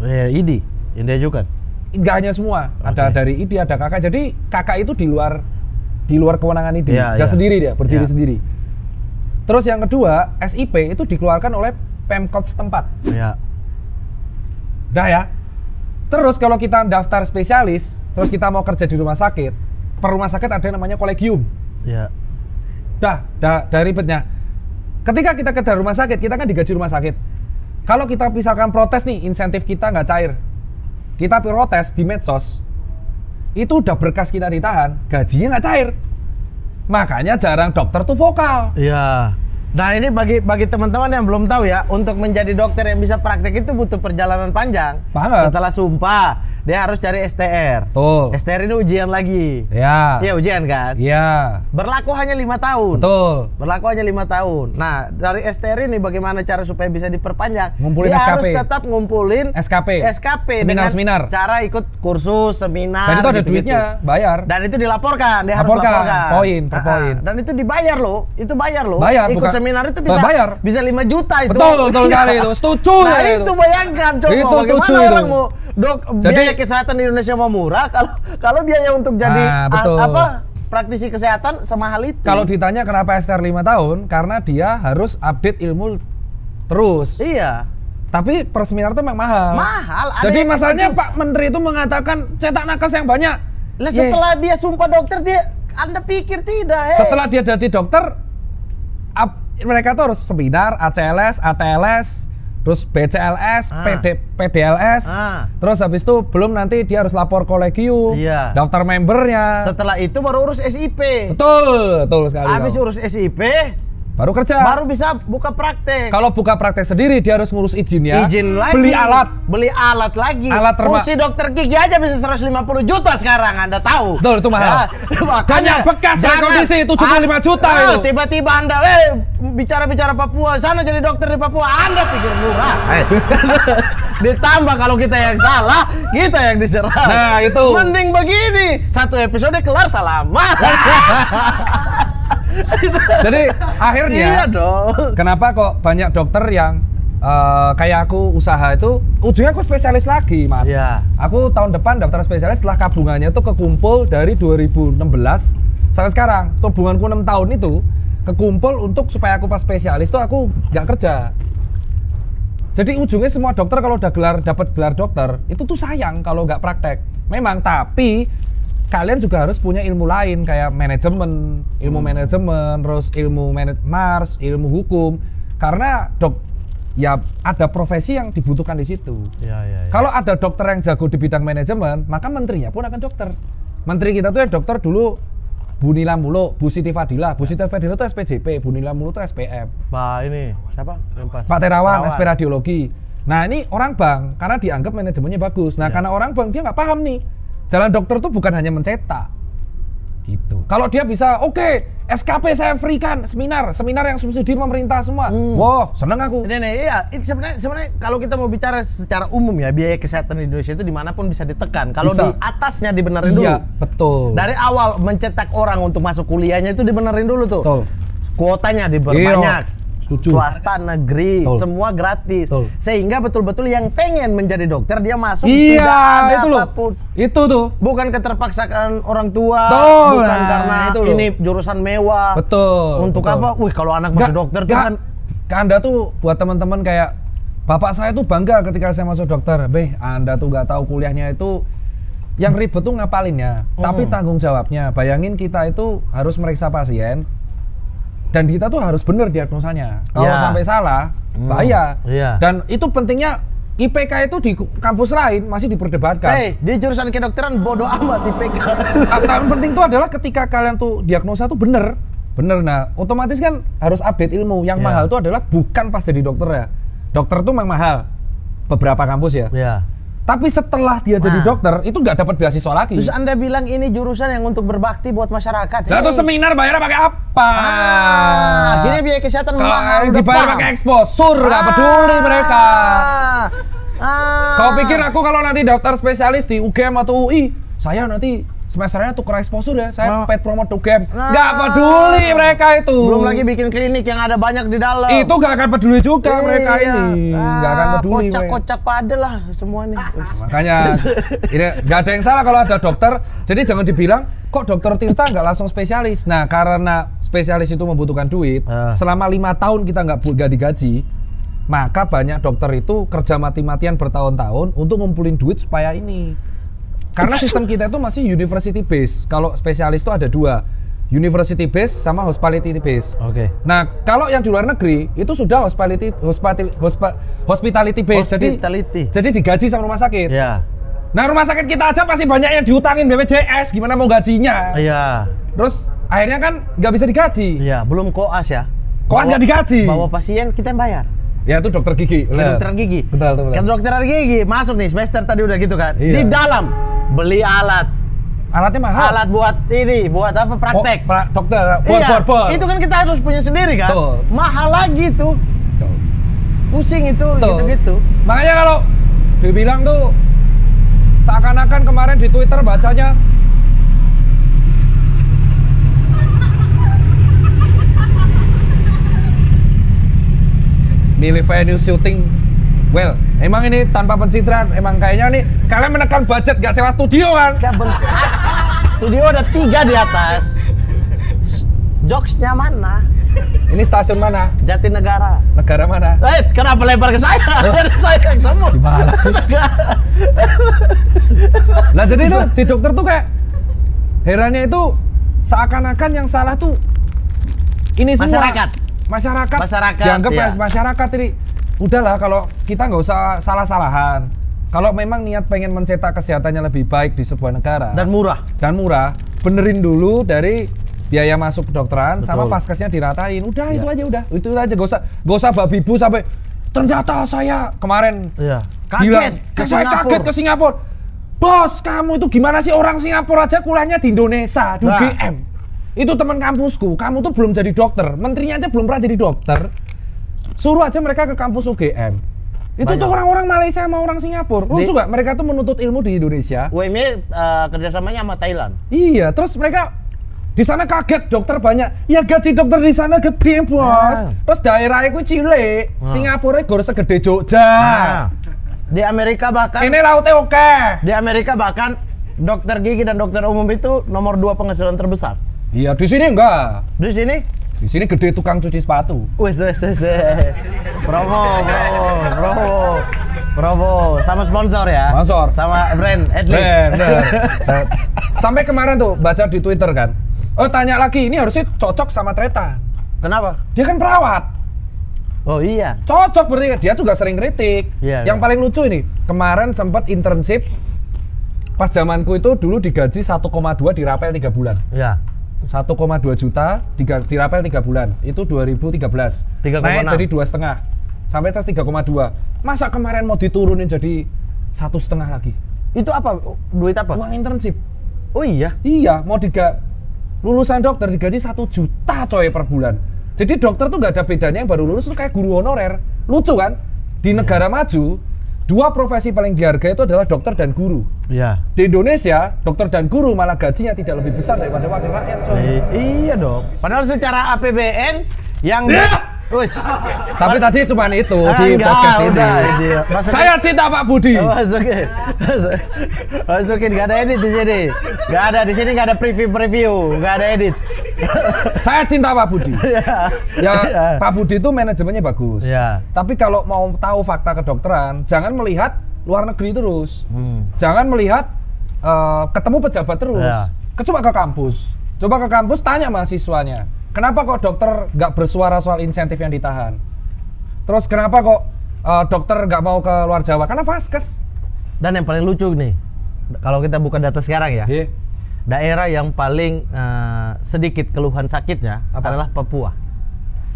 ID yang diajukan. Enggak hanya semua. Ada dari ID, ada KKI. Jadi KKI itu di luar kewenangan ID. Dia sendiri dia, berdiri sendiri. Terus yang kedua, SIP itu dikeluarkan oleh Pemkot setempat. Iya. Dah ya. Terus kalau kita daftar spesialis, terus kita mau kerja di rumah sakit, per rumah sakit ada yang namanya kolegium. Iya. Dah ribetnya. Ketika kita ke rumah sakit, kita kan digaji rumah sakit. Kalau kita misalkan protes nih, insentif kita nggak cair, kita protes di medsos, itu udah berkas kita ditahan, gajinya nggak cair. Makanya jarang dokter tuh vokal. Iya. Nah ini bagi teman-teman yang belum tahu ya, untuk menjadi dokter yang bisa praktek itu butuh perjalanan panjang. Banget. Setelah sumpah, dia harus cari STR. Betul. STR ini ujian lagi. Ya. Iya ujian kan? Iya. Berlaku hanya 5 tahun. Betul. Berlaku hanya 5 tahun. Nah dari STR ini bagaimana cara supaya bisa diperpanjang? Ngumpulin dia SKP. harus tetap ngumpulin SKP. Seminar-seminar. Cara ikut kursus, seminar. Dan itu ada gitu-gitu. duitnya, bayar. Dan itu dilaporkan, dia harus Laporkan, laporkan. poin per poin. Dan itu dibayar loh, itu bayar loh. Bayar, ikut bukan, seminar itu bisa bayar. Bisa 5 juta itu. Betul sekali itu. Setuju Nah ya itu bayangkan coba itu bagaimana setuju orang itu. mau biaya kesehatan di Indonesia mau murah kalau biaya untuk jadi praktisi kesehatan semahal itu. Kalau ditanya kenapa STR 5 tahun, karena dia harus update ilmu terus. Iya. Tapi per seminar itu memang mahal. Mahal. Jadi masalahnya Pak Menteri itu mengatakan cetak nakes yang banyak. Lah setelah dia sumpah dokter Anda pikir tidak? Setelah dia jadi dokter, mereka tuh harus seminar, ACLS, ATLS, terus BCLS, PDLS, terus habis itu belum nanti dia harus lapor kolegium, daftar membernya. Setelah itu baru urus SIP. Betul sekali. Habis urus SIP, baru kerja. Baru bisa buka praktek. Kalau buka praktek sendiri dia harus ngurus izinnya. Izin lagi. Beli alat lagi. Kursi dokter gigi aja bisa 150 juta sekarang, Anda tahu. Betul, itu mahal. Makanya bekas kondisi 75 juta itu. Tiba-tiba Anda bicara Papua, sana jadi dokter di Papua, Anda pikir murah. Ditambah kalau kita yang salah, kita yang diserang. Nah, itu. Mending begini, satu episode kelar salaman. Jadi akhirnya iya dong. Kenapa kok banyak dokter yang kayak aku usaha itu ujungnya aku spesialis lagi, Mas. Iya. Aku tahun depan daftar spesialis setelah kabungannya tuh kekumpul dari 2016 sampai sekarang. Tabunganku 6 tahun itu kekumpul untuk supaya aku pas spesialis tuh aku nggak kerja. Jadi ujungnya semua dokter kalau udah dapat gelar dokter itu tuh sayang kalau nggak praktek. Memang, tapi kalian juga harus punya ilmu lain kayak manajemen, ilmu manajemen, terus ilmu mars, ilmu hukum. Karena ya ada profesi yang dibutuhkan di situ. Ya. Kalau ada dokter yang jago di bidang manajemen, maka menterinya pun akan dokter. Menteri kita tuh ya dokter dulu Bu Nila Muluk, Bu Siti Fadilah. Bu Siti Fadilah itu SPJP, Bu Nila Muluk itu SPM. Pak ini siapa? Pak Terawan, SP Radiologi. Nah ini orang bank, karena dianggap manajemennya bagus. Nah karena orang bank dia nggak paham nih. Jalan dokter tuh bukan hanya mencetak, gitu. Kalau dia bisa, SKP saya free kan, seminar yang subsidi pemerintah semua. Wow, seneng aku. Iya, itu sebenarnya kalau kita mau bicara secara umum ya, biaya kesehatan di Indonesia itu dimanapun bisa ditekan. Kalau di atasnya dibenerin dulu. Iya, betul. Dari awal mencetak orang untuk masuk kuliahnya itu dibenerin dulu tuh. Betul. Kuotanya diperbanyak. Setuju. Swasta, negeri, semua gratis. Sehingga betul-betul yang pengen menjadi dokter dia masuk, tidak ada apapun. Itu tuh. Bukan keterpaksaan orang tua, bukan karena ini jurusan mewah. Betul. Untuk apa? Wih, kalau anak masuk dokter tuh kan. Anda tuh buat teman-teman kayak bapak saya tuh bangga ketika saya masuk dokter. Anda tuh nggak tahu kuliahnya itu yang ribet tuh ngapalinnya, tapi tanggung jawabnya. Bayangin kita itu harus meriksa pasien. Dan kita tuh harus benar diagnosanya. Kalau sampai salah, bahaya. Dan itu pentingnya IPK itu di kampus lain masih diperdebatkan. Di jurusan kedokteran bodoh amat IPK. Yang penting itu adalah ketika kalian tuh diagnosa tuh bener. Nah otomatis kan harus update ilmu. Yang mahal itu adalah bukan pas jadi dokter ya. Dokter tuh memang mahal, beberapa kampus ya. Tapi setelah dia jadi dokter, itu nggak dapat beasiswa lagi. Terus Anda bilang ini jurusan yang untuk berbakti buat masyarakat. Nah, terus seminar bayarnya pakai apa? Akhirnya biaya kesehatan mahal. Dibayar pakai exposure, nggak peduli mereka. Kau pikir aku kalau nanti daftar spesialis di UGM atau UI, saya nanti semesternya tuker exposure ya, saya paid promote UGM. Nggak peduli mereka itu. Belum lagi bikin klinik yang ada banyak di dalam. Itu nggak akan peduli juga mereka ini. Nggak akan peduli. Kocak-kocak pada lah semua nih. Makanya ini nggak ada yang salah kalau ada dokter. Jadi jangan dibilang kok dokter Tirta nggak langsung spesialis. Nah karena spesialis itu membutuhkan duit. Selama 5 tahun kita nggak digaji, maka banyak dokter itu kerja mati-matian bertahun-tahun untuk ngumpulin duit supaya ini. Karena sistem kita itu masih university based. Kalau spesialis itu ada 2, university based sama hospitality based. Nah, kalau yang di luar negeri itu sudah hospitality based. Jadi digaji sama rumah sakit. Nah, rumah sakit kita aja pasti banyak yang diutangin BPJS. Gimana mau gajinya? Terus akhirnya kan nggak bisa digaji. Belum koas ya. Koas nggak digaji. Bawa pasien kita yang bayar. Ya itu dokter gigi. Kedokteran gigi. Betul. Kedokteran gigi masuk nih semester tadi udah gitu kan. Di dalam beli alat. Alatnya mahal. Alat buat ini, buat apa? Praktek. Dokter. Itu kan kita harus punya sendiri kan. Mahal lagi tuh. Pusing itu gitu-gitu. Makanya kalau dibilang tuh seakan-akan kemarin di Twitter bacanya milih venue syuting. Well, emang ini tanpa pencitraan, emang kayaknya nih kalian menekan budget gak sewa studio kan? Studio ada 3 di atas. Jokesnya mana? Ini stasiun mana? Jatinegara. Negara mana? Kenapa lempar ke saya? Saya yang semut. Gimana sih? Nah jadi itu di dokter tuh kayak herannya itu seakan-akan yang salah tuh ini semua. Masyarakat dianggap masyarakat ini udahlah kalau kita nggak usah salah-salahan. Kalau memang niat pengen mencetak kesehatannya lebih baik di sebuah negara dan murah, benerin dulu dari biaya masuk kedokteran sama vaskesnya diratain. Udah itu aja gak usah babi bu sampai ternyata saya kemarin kaget ke Singapura. Bos, kamu itu gimana sih, orang Singapura aja kuliahnya di Indonesia, di UGM. Itu teman kampusku, kamu tuh belum jadi dokter, menterinya aja belum pernah jadi dokter. Suruh aja mereka ke kampus UGM. Itu tuh orang-orang Malaysia sama orang Singapura. Lucu gak? Mereka tuh menuntut ilmu di Indonesia. UMY kerjasamanya sama Thailand. Iya, terus mereka di sana kaget dokter banyak. Ya gaji dokter di sana gede bos. Terus daerahnya itu cilik. Singapura gor segede Jogja. Di Amerika bahkan. Ini lautnya oke. Di Amerika bahkan dokter gigi dan dokter umum itu nomor 2 penghasilan terbesar. Iya, di sini enggak. Di sini? Di sini gede tukang cuci sepatu. Wes. Promo. Sama sponsor ya? Sponsor. Sama brand, Adlibs. Sampai kemarin tuh baca di Twitter kan. Oh tanya lagi, ini harusnya cocok sama Treta. Kenapa? Dia kan perawat. Oh iya. Cocok berarti, dia juga sering kritik. Yang paling lucu ini, kemarin sempat internship. Pas zamanku itu dulu digaji 1,2 dirapel 3 bulan. 1,2 juta dirapel 3 bulan. Itu 2013. Naik jadi 2,5 sampai terus 3,2. Masa kemarin mau diturunin jadi 1,5 lagi? Itu apa? Duit apa? Uang internship. Oh iya? Iya, mau lulusan dokter digaji 1 juta coy per bulan. Jadi dokter tuh nggak ada bedanya yang baru lulus tuh kayak guru honorer. Lucu kan? Di negara maju, 2 profesi paling dihargai itu adalah dokter dan guru. Di Indonesia, dokter dan guru malah gajinya tidak lebih besar daripada wakil rakyat coy. Iya dong. Padahal secara APBN yang tapi tadi cuma itu di podcast ini. Saya cinta Pak Budi. Masukin, nggak ada edit di sini. Nggak ada di sini, nggak ada preview, nggak ada edit. Saya cinta Pak Budi. Pak Budi itu manajemennya bagus. Tapi kalau mau tahu fakta kedokteran, jangan melihat luar negeri terus. Jangan melihat ketemu pejabat terus. Coba ke kampus, tanya mahasiswanya. Kenapa kok dokter nggak bersuara soal insentif yang ditahan? Terus kenapa kok dokter nggak mau ke luar Jawa? Karena vaskes. Dan yang paling lucu nih, kalau kita buka data sekarang ya, Iya. daerah yang paling sedikit keluhan sakitnya adalah Papua.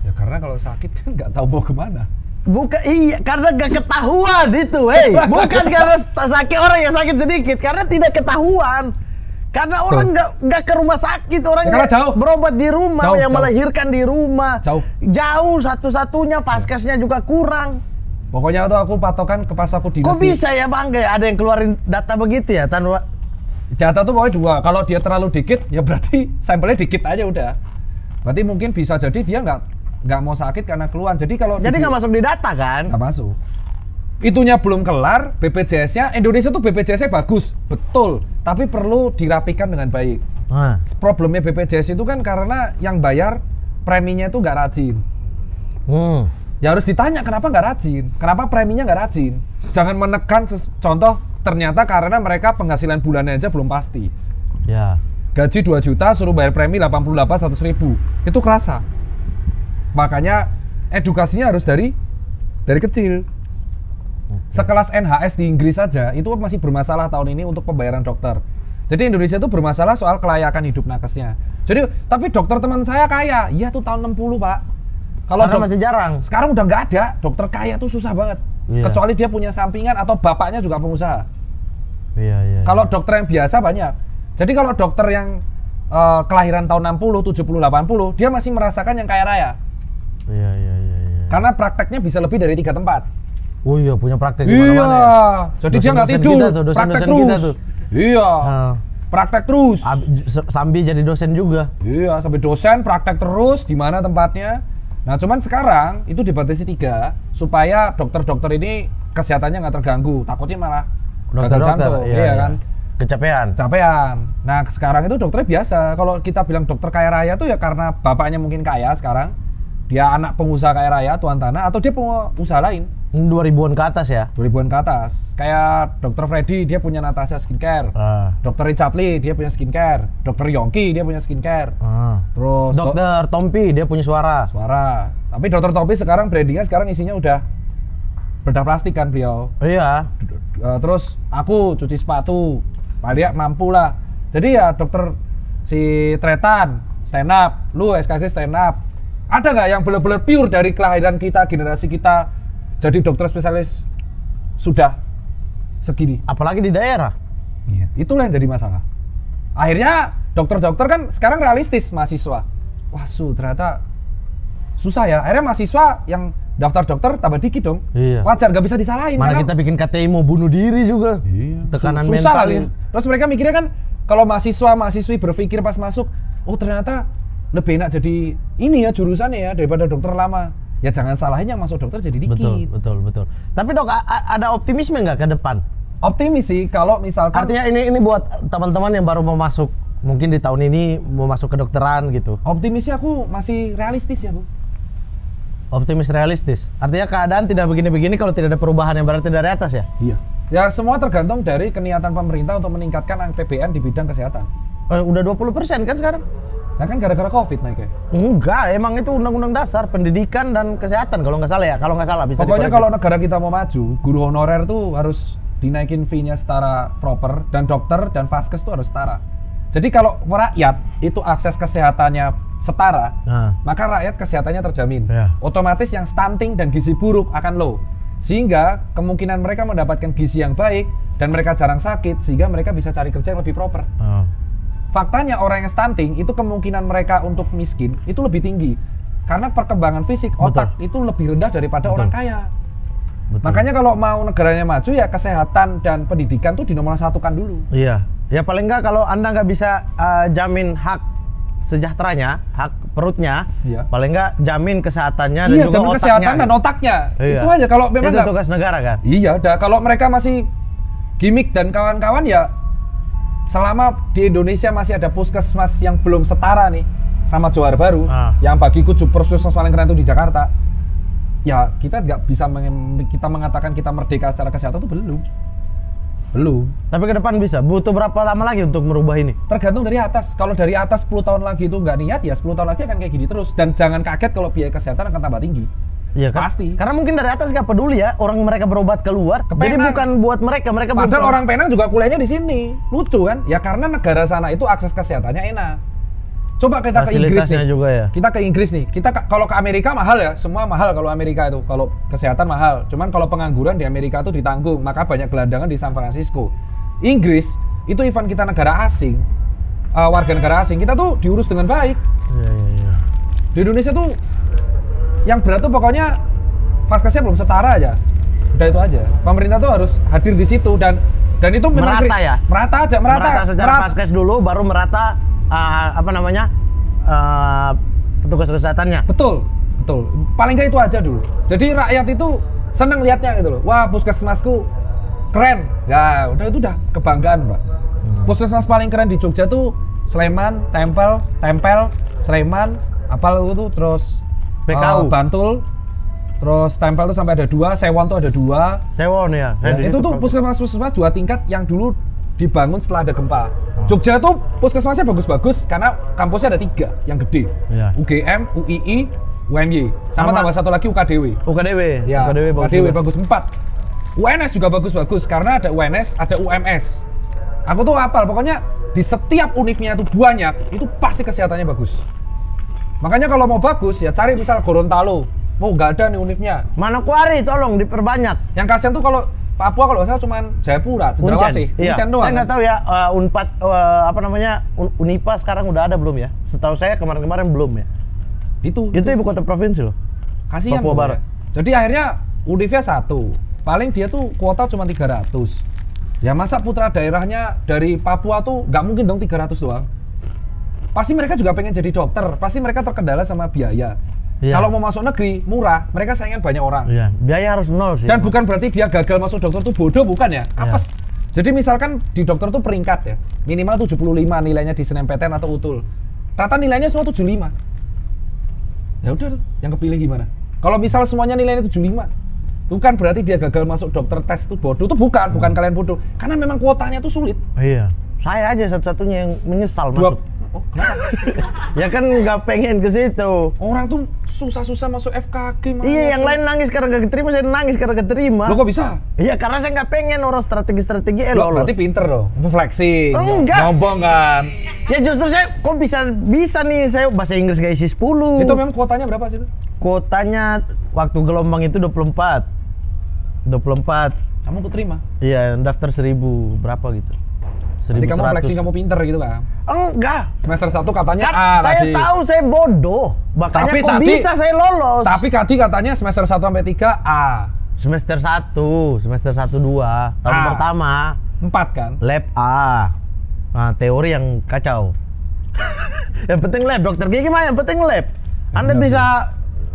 Ya karena kalau sakit kan nggak tahu mau kemana. Bukan, iya, karena gak ketahuan itu, bukan karena sakit orang yang sakit sedikit, karena tidak ketahuan. Karena orang nggak ke rumah sakit, orang Ya, karena jauh. berobat di rumah, Jauh, yang jauh. melahirkan di rumah. Jauh. Satu-satunya, vaskesnya juga kurang. Pokoknya tuh aku patokan ke pas aku dinas. Kok bisa ya Bang, ada yang keluarin data begitu ya, Tanwa? Data tuh pokoknya 2. Kalau dia terlalu dikit, ya berarti sampelnya dikit aja udah. Berarti mungkin bisa jadi dia nggak mau sakit karena keluhan. Jadi nggak masuk di data kan? Nggak masuk. Itunya belum kelar, BPJS-nya Indonesia tuh BPJS-nya bagus, betul. Tapi perlu dirapikan dengan baik. Problemnya BPJS itu kan karena yang bayar preminya itu nggak rajin. Ya harus ditanya kenapa nggak rajin, kenapa preminya nggak rajin. Jangan menekan contoh ternyata karena mereka penghasilan bulannya aja belum pasti. Ya. Gaji 2 juta suruh bayar premi 88.100 ribu, itu kerasa. Makanya edukasinya harus dari kecil. Sekelas NHS di Inggris saja itu masih bermasalah tahun ini untuk pembayaran dokter. Jadi Indonesia itu bermasalah soal kelayakan hidup nakesnya. Jadi tapi dokter teman saya kaya, iya tuh tahun 60 Pak. Kalau masih jarang. Sekarang udah nggak ada, dokter kaya tuh susah banget. Iya. Kecuali dia punya sampingan atau bapaknya juga pengusaha. Iya. Kalau dokter yang biasa banyak. Jadi kalau dokter yang kelahiran tahun 60, 70, 80, dia masih merasakan yang kaya raya. Iya. Karena prakteknya bisa lebih dari 3 tempat. Oh iya, punya praktek di mana-mana ya. Jadi dia nggak tidur, praktek terus. Kita tuh. Iya, praktek terus. Sambil jadi dosen juga. Iya, sampai dosen, praktek terus, di mana tempatnya. Nah, cuman sekarang itu dibatasi 3 supaya dokter-dokter ini kesehatannya nggak terganggu. Takutnya malah gagal jantung, iya kan? Kecapean. Nah, sekarang itu dokternya biasa. Kalau kita bilang dokter kaya raya tuh ya karena bapaknya mungkin kaya sekarang. Dia anak pengusaha kaya raya, tuan tanah, atau dia pengusaha lain. 2000-an ke atas ya? 2000-an ke atas. Kayak Dr. Freddy, dia punya Natasha Skincare. Dr. Richard Lee, dia punya skincare. Dr. Yongki, dia punya skincare. Terus Dr. Tompi, dia punya suara. Tapi Dr. Tompi sekarang brandingnya sekarang isinya udah bedah plastik kan beliau. Iya. Terus aku cuci sepatu. Pak dia mampu lah. Jadi ya dokter si Tretan, stand up. Lu SKG stand up. Ada nggak yang benar-benar pure dari kelahiran kita, generasi kita jadi dokter spesialis sudah segini? Apalagi di daerah. Iya. Itulah yang jadi masalah. Akhirnya dokter-dokter kan sekarang realistis mahasiswa. Wah ternyata susah ya. Akhirnya mahasiswa yang daftar dokter tambah dikit dong. Iya. Wajar, nggak bisa disalahin. Mana kita bikin KTI mau bunuh diri juga. Iya. Tekanan susah mental. kali. Terus mereka mikirnya kan kalau mahasiswi berpikir pas masuk, oh ternyata lebih enak jadi ini ya jurusannya ya daripada dokter lama. Ya jangan salahin yang masuk dokter jadi dikit. Betul. Tapi dok, ada optimisme nggak ke depan? Optimis sih kalau misalkan. Artinya ini buat teman-teman yang baru mau masuk, mungkin di tahun ini mau masuk kedokteran gitu. Optimisnya aku masih realistis ya Bu. Optimis realistis. Artinya keadaan tidak begini-begini kalau tidak ada perubahan yang berarti dari atas ya? Iya. Ya semua tergantung dari keniatan pemerintah untuk meningkatkan APBN di bidang kesehatan. Udah 20% kan sekarang? Nah kan gara-gara COVID naiknya. Enggak, emang itu undang-undang dasar pendidikan dan kesehatan kalau nggak salah ya. Kalau nggak salah bisa. Pokoknya kalau negara kita mau maju, guru honorer tuh harus dinaikin fee-nya secara proper dan dokter dan vaskes tuh harus setara. Jadi kalau rakyat itu akses kesehatannya setara, maka rakyat kesehatannya terjamin. Otomatis yang stunting dan gizi buruk akan low. Sehingga kemungkinan mereka mendapatkan gizi yang baik dan mereka jarang sakit sehingga mereka bisa cari kerja yang lebih proper. Faktanya orang yang stunting itu kemungkinan mereka untuk miskin itu lebih tinggi karena perkembangan fisik otak itu lebih rendah daripada orang kaya. Makanya kalau mau negaranya maju ya kesehatan dan pendidikan tuh dinomor satukan dulu. Iya, ya paling nggak kalau Anda nggak bisa jamin hak sejahteranya, hak perutnya, paling nggak jamin kesehatannya dan juga jamin otaknya. Kesehatan dan otaknya. Itu aja kalau memang itu tugas negara kan. Iya, kalau mereka masih gimmick dan kawan-kawan ya. Selama di Indonesia masih ada puskesmas yang belum setara nih sama Johar Baru, yang bagiku puskesmas paling keren itu di Jakarta, ya kita nggak bisa kita mengatakan kita merdeka secara kesehatan itu belum. Tapi ke depan bisa. Butuh berapa lama lagi untuk merubah ini? Tergantung dari atas. Kalau dari atas 10 tahun lagi itu nggak niat, ya 10 tahun lagi akan kayak gini terus. Dan jangan kaget kalau biaya kesehatan akan tambah tinggi. Iya kan? Pasti. Karena mungkin dari atas nggak peduli ya, orang mereka berobat keluar. Ke Jadi Penang. bukan buat mereka belum Padahal pernah- orang Penang juga kuliahnya di sini. Lucu kan? Ya karena negara sana itu akses kesehatannya enak. Coba kita ke Inggris Fasilitasnya nih. juga ya. Kita ke Inggris nih. Kalau ke Amerika mahal ya, semua mahal kalau Amerika itu. Kalau kesehatan mahal. Cuman kalau pengangguran di Amerika itu ditanggung, maka banyak gelandangan di San Francisco. Inggris itu event kita negara asing, warga negara asing, kita tuh diurus dengan baik. Iya. Di Indonesia tuh yang berat tuh pokoknya vaskesnya belum setara aja. Udah itu aja. Pemerintah tuh harus hadir di situ dan itu memang Merata ya? Merata aja, Merata secara vaskes dulu, baru merata petugas kesehatannya. Betul. Paling nggak itu aja dulu. Jadi rakyat itu seneng lihatnya gitu loh. Wah, puskesmasku keren. Ya, udah itu kebanggaan, Pak. Puskesmas paling keren di Jogja tuh Sleman, Tempel, Sleman, apal itu terus PKU. Bantul. Terus Tempel tuh sampai ada 2, Sewon tuh ada 2. Sewon ya. Itu tuh puskesmas 2 tingkat yang dulu dibangun setelah ada gempa. Jogja tuh puskesmasnya bagus-bagus karena kampusnya ada 3 yang gede. Iya. UGM, UII, UMY. Sama tambah satu lagi UKDW. UKDW. Ya, UKDW bagus 4. UNS juga bagus-bagus karena ada UNS, ada UMS. Aku tuh hafal, pokoknya di setiap univnya itu banyak, itu pasti kesehatannya bagus. Makanya kalau mau bagus ya cari misal Gorontalo. Mau nggak ada nih univnya. Manokwari tolong diperbanyak. Yang kasihan tuh kalau Papua kalau nggak salah cuma Jayapura, Cendrawasih, Iya. Uncen doang. Saya nggak tahu ya Unpad Unipa sekarang udah ada belum ya? Setahu saya kemarin-kemarin belum ya. Itu Itu ibu kota provinsi loh. kasihan Papua tuh, Barat. ya. Jadi akhirnya univnya 1. Paling dia tuh kuota cuma 300. Ya masa putra daerahnya dari Papua tuh nggak mungkin dong 300 doang. Pasti mereka juga pengen jadi dokter, pasti mereka terkendala sama biaya. Iya. Kalau mau masuk negeri murah, mereka saingan banyak orang. Iya, biaya harus 0 sih. Dan bukan berarti dia gagal masuk dokter tuh bodoh, bukan ya? Apes. Jadi misalkan di dokter tuh peringkat ya, minimal 75 nilainya di SNMPTN atau UTUL. Rata nilainya semua 75. Ya udah, yang kepilih gimana? Kalau misal semuanya nilainya 75, bukan berarti dia gagal masuk dokter, tes itu bodoh. Itu bukan kalian bodoh. Karena memang kuotanya tuh sulit. Iya. Saya aja satu-satunya yang menyesal masuk. Oh, kenapa? Ya kan nggak pengen ke situ. Orang tuh susah-susah masuk FKG. Iya, yang lain nangis karena nggak keterima, saya nangis karena keterima. Lo kok bisa? Iya, karena saya nggak pengen orang strategi-strategi Lo lolos. berarti pinter dong, flexing. Enggak. Nyombong kan. Ya justru saya kok bisa nih, saya bahasa Inggris nggak isi 10. Itu memang kuotanya berapa sih itu? Kuotanya waktu gelombang itu 24. Kamu keterima? Iya, daftar 1000 berapa gitu. Nanti kamu flexing, kamu pinter gitu kan? Enggak. Semester 1 katanya Kan A saya tadi. tahu saya bodoh. Makanya Tapi- kok tapi- bisa saya lolos. Tapi Kadi katanya semester 1 sampai 3 A. Semester 1, semester 1 2, tahun A. pertama 4 kan? lab A. Nah, teori yang kacau. Yang penting lab, dokter gigi mah yang penting lab. Anda benar, bisa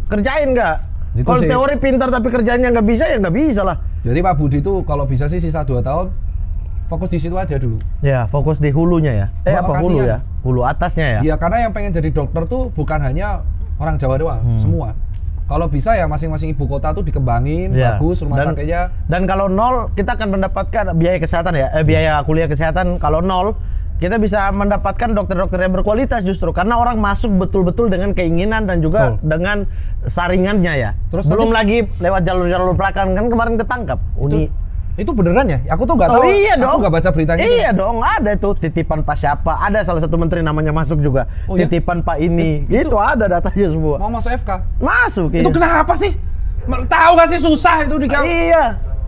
kerjain nggak? Itu Kalau sih. teori pintar tapi kerjanya nggak bisa, ya nggak bisa lah. Jadi Pak Budi itu kalau bisa sih sisa 2 tahun fokus di situ aja dulu. Ya, fokus di hulunya ya. Apa Hulu kasihan. ya? Hulu atasnya ya? Iya, karena yang pengen jadi dokter tuh bukan hanya orang Jawa doang, semua. Kalau bisa ya masing-masing ibu kota tuh dikembangin, Iya. bagus rumah sakitnya. Dan kalau 0, kita akan mendapatkan biaya kesehatan ya, biaya kuliah kesehatan. Kalau 0, kita bisa mendapatkan dokter-dokter yang berkualitas justru karena orang masuk betul-betul dengan keinginan dan juga Betul. dengan saringannya ya. Terus belum lagi lewat jalur-jalur belakang, kan kemarin ketangkap Uni. Itu beneran ya? Aku tuh nggak Oh tahu. iya dong. Aku nggak baca beritanya. Iya dong, ada tuh titipan Pak siapa. Ada salah satu menteri namanya masuk juga. Oh ya? Titipan Pak ini. Itu- Itu ada datanya semua. Mau masuk FK. Masuk. Itu iya. kenapa sih? Tahu gak sih susah itu di Iya.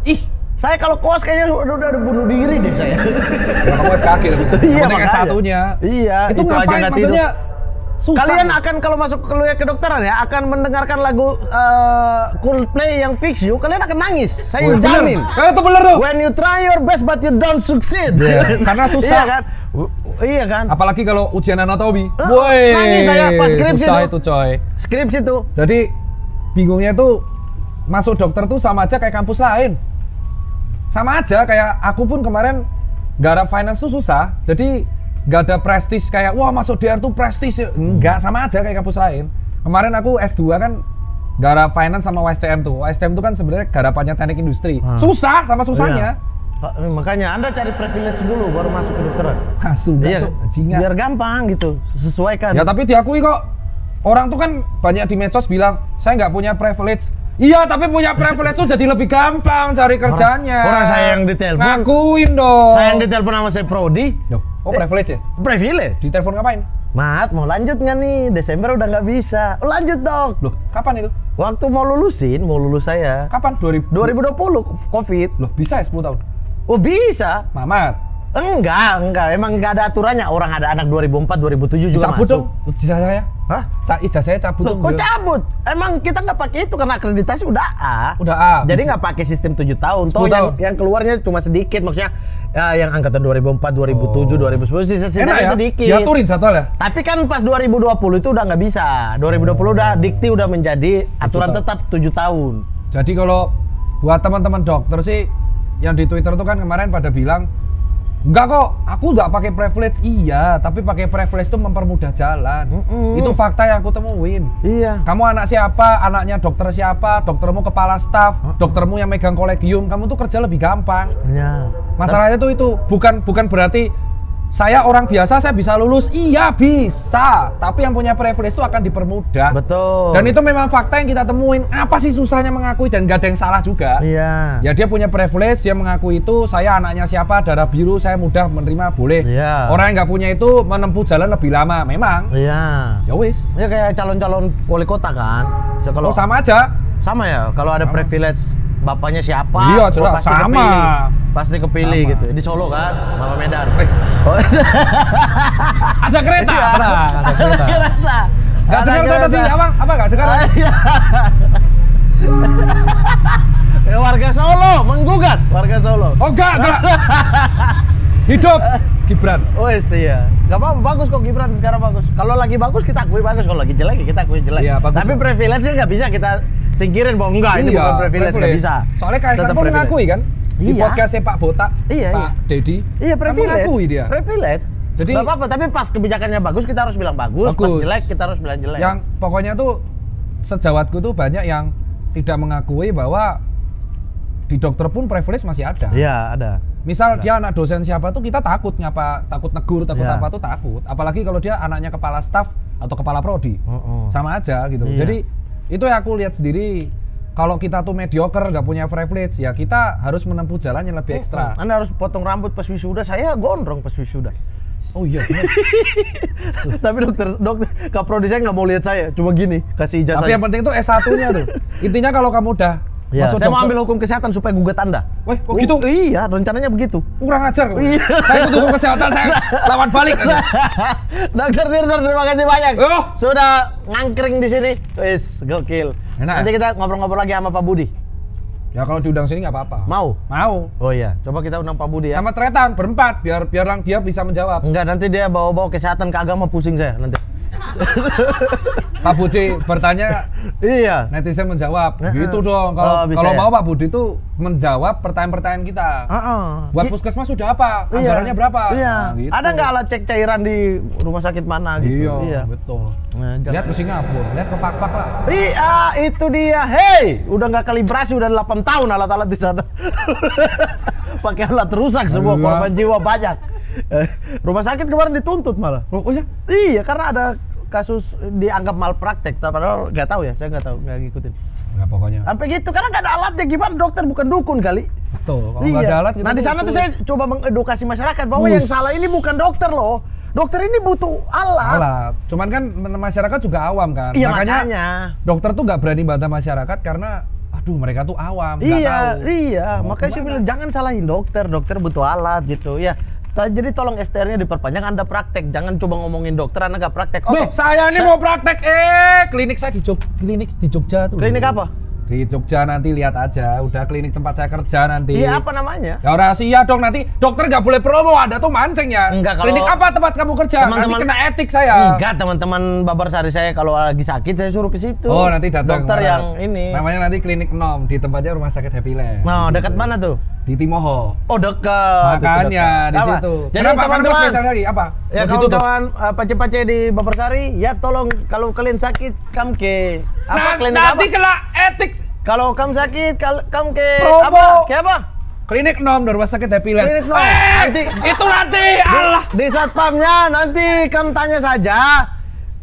Ih, Saya kalau koas kayaknya udah bunuh diri deh saya. ya kamu SKG dong. Iya, Yang makanya. satunya. Iya, Itu itu aja ngapain nggak maksudnya? Susah. Kalian akan kalau masuk kuliah kedokteran ya akan mendengarkan lagu Coldplay yang Fix You, kalian akan nangis. Saya jamin. Itu bener tuh. When you try your best but you don't succeed. Iya, karena susah. Iya kan? Iya kan? Apalagi kalau ujian anatomi. Nangis saya pas skripsi susah itu. itu coy. Skripsi tuh. Jadi bingungnya tuh masuk dokter tuh sama aja kayak kampus lain. Sama aja kayak aku pun kemarin garap finance tuh susah. Jadi nggak ada prestis kayak wah masuk DR tuh prestis. Enggak, sama aja kayak kampus lain. Kemarin aku S2 kan garap finance sama WSCM tuh. WSCM tuh kan sebenarnya garapannya teknik industri. Susah sama susahnya. Makanya Anda cari privilege dulu baru masuk kedokteran. Sudah Iya, tuh, bajingan. biar gampang gitu, sesuaikan. Ya tapi diakui kok. Orang tuh kan banyak di medsos bilang, saya nggak punya privilege, Iya, tapi punya privilege tuh jadi lebih gampang cari kerjanya. Orang saya yang ditelepon. Ngakuin dong. Saya yang ditelepon sama saya Prodi. Oh, privilege ya? Privilege. Di telepon ngapain? Mat, mau lanjut nggak nih? Desember udah nggak bisa. Oh, lanjut dong. Loh, kapan itu? Waktu mau lulus saya. Kapan? 2020, Covid. Loh, bisa ya 10 tahun? Oh, bisa. Mamat. Enggak. Emang nggak ada aturannya. Orang ada anak 2004, 2007 juga Cabut masuk. dong. Ijazah saya. Hah? Ijazah saya cabut Loh, dong. kok Bel. cabut? Emang kita nggak pakai itu karena akreditasi udah A. Udah A. Jadi nggak pakai sistem 7 tahun. 10 Toh tahun. yang keluarnya cuma sedikit. Maksudnya yang angkatan 2004, 2007, 2010 sisa-sisa Enak itu ya? dikit. Diaturin jadwal ya? Tapi kan pas 2020 itu udah nggak bisa. 2020 udah dikti udah menjadi aturan tetap 7 tahun. Jadi kalau buat teman-teman dokter sih yang di Twitter tuh kan kemarin pada bilang enggak kok, aku nggak pakai privilege. Iya, tapi pakai privilege itu mempermudah jalan. Itu fakta yang aku temuin. Iya. Kamu anak siapa, anaknya dokter siapa, doktermu kepala staf, doktermu yang megang kolegium, kamu tuh kerja lebih gampang. Iya. Masalahnya tuh itu bukan berarti saya orang biasa saya bisa lulus. Iya bisa, tapi yang punya privilege itu akan dipermudah. Betul. Dan itu memang fakta yang kita temuin. Apa sih susahnya mengakui dan gak ada yang salah juga. Iya. Ya dia punya privilege, dia mengaku itu saya anaknya siapa, darah biru, saya mudah menerima, boleh. Iya. Orang yang nggak punya itu menempuh jalan lebih lama, memang. Iya. Ya wis. Ya kayak calon-calon wali kota kan. So, kalau Oh sama aja. sama ya, kalau ada privilege bapaknya siapa, Iya, jelas, pasti sama. kepilih. Pasti kepilih Sama. gitu. Di Solo kan, sama Medan. Oh, Ada kereta, Iya. tenang, ada kereta. kereta. Gak Ada dengar saya tadi kereta. apa gak dengar? Iya. Warga Solo menggugat, warga Solo. Oh enggak. Hidup Gibran. Oh iya, nggak apa-apa, bagus kok Gibran sekarang bagus. Kalau lagi bagus kita akui bagus, kalau lagi jelek kita akui jelek. Iya, bagus Tapi kok. privilege-nya nggak bisa kita singkirin bahwa enggak ini bukan privilege, nggak bisa. Soalnya Kaisang Tetap pun privilege. mengakui kan di Iya. podcastnya Pak Botak, Iya, Pak Dedi. Iya, kan privilege. mengakui dia. Privilege. Jadi Nggak apa-apa, tapi pas kebijakannya bagus kita harus bilang bagus, pas Bagus. jelek kita harus bilang jelek. yang pokoknya tuh sejawatku tuh banyak yang tidak mengakui bahwa di dokter pun privilege masih ada. Iya, ada. Misal dia anak dosen siapa tuh kita takut ngapa, takut negur, takut Iya. apa tuh takut. Apalagi kalau dia anaknya kepala staf atau kepala prodi. Sama aja gitu. Iya. Jadi itu yang aku lihat sendiri. Kalau kita tuh mediocre, nggak punya privilege, ya kita harus menempuh jalan yang lebih ekstra. Anda harus potong rambut pas wisuda, saya gondrong pas wisuda. Oh iya, bener. Tapi dokter Kak Prodi saya nggak mau lihat saya, cuma gini, kasih ijazah. Tapi yang penting tuh S1-nya tuh. Intinya kalau kamu udah Ya, masuk saya mau dokter- ambil hukum kesehatan supaya gugat Anda. Weh, kok gitu? Iya, rencananya begitu. Kurang ajar kamu. Iya. Saya ikut hukum kesehatan, saya lawan balik aja. Dokter Tirta, terima kasih banyak. Oh. Sudah ngangkring di sini. Wis, gokil. Enak, Nanti ya? kita ngobrol-ngobrol lagi sama Pak Budi. Ya kalau diundang sini nggak apa-apa. Mau? Mau. Oh iya, coba kita undang Pak Budi ya. Sama Tretan berempat biar dia bisa menjawab. Enggak, nanti dia bawa-bawa kesehatan ke agama, pusing saya nanti. Pak Budi bertanya, Iya. netizen menjawab. Heeh. Gitu dong. Oh, bisa Kalau ya? mau Pak Budi tuh menjawab pertanyaan-pertanyaan kita. Buat puskesmas sudah apa? Anggarannya berapa? Iya. Nah, gitu. Ada nggak alat cek cairan di rumah sakit mana gitu? Iya, betul. Nah, Lihat ke Singapura, lihat ke Fak-Fak lah. Iya, itu dia. Hei, udah nggak kalibrasi, udah 8 tahun alat-alat di sana. Pakai alat rusak semua, Iya. korban jiwa banyak. Rumah sakit kemarin dituntut malah. Oh iya? Iya, karena ada kasus dianggap malpraktek, padahal nggak tahu ya, saya nggak tahu, nggak ngikutin. Nggak pokoknya. Sampai gitu, karena nggak ada alatnya, gimana dokter bukan dukun kali. Betul. Kalau nggak ada alat kita Nah di sana tuh saya coba mengedukasi masyarakat bahwa yang salah ini bukan dokter loh. Dokter ini butuh alat. alat. Cuman kan masyarakat juga awam kan. Iya, Makanya makanya. dokter tuh nggak berani bantah masyarakat karena aduh mereka tuh awam, nggak Iya, tahu. iya. Mau Makanya saya kemana? bilang jangan salahin dokter. Dokter butuh alat gitu ya. Jadi tolong STR-nya diperpanjang, Anda praktek. Jangan coba ngomongin dokter, Anda nggak praktek. Loh, saya ini mau praktek klinik saya di Jogja tuh. Klinik apa? Di Jogja nanti lihat aja, udah klinik tempat saya kerja nanti. Iya, apa namanya? Ya rahasia dong, nanti dokter nggak boleh promo, ada tuh mancing ya. Enggak, kalau klinik apa tempat kamu kerja? Nanti kena etik saya. Enggak, teman-teman Babarsari saya kalau lagi sakit saya suruh ke situ. Oh nanti datang. Dokter Mana? yang ini. Namanya nanti klinik Nom, di tempatnya rumah sakit Happy Land. Nah, dekat mana tuh? Di Timoho. Oh, dekat. Makanya di Apa? situ. Jadi Kenapa teman-teman, spesial lagi? Apa? ya Di situ tuh. kawan-kawan pace-pace di Babarsari, ya tolong kalau kalian sakit, kam ke apa klinik nanti apa? kena etik. Kalau kam sakit, kam ke Promo. apa? Ke apa? Klinik Nom dari rumah sakit Happy Land. Klinik Nom. Itu nanti Allah. Di satpamnya nanti kam tanya saja.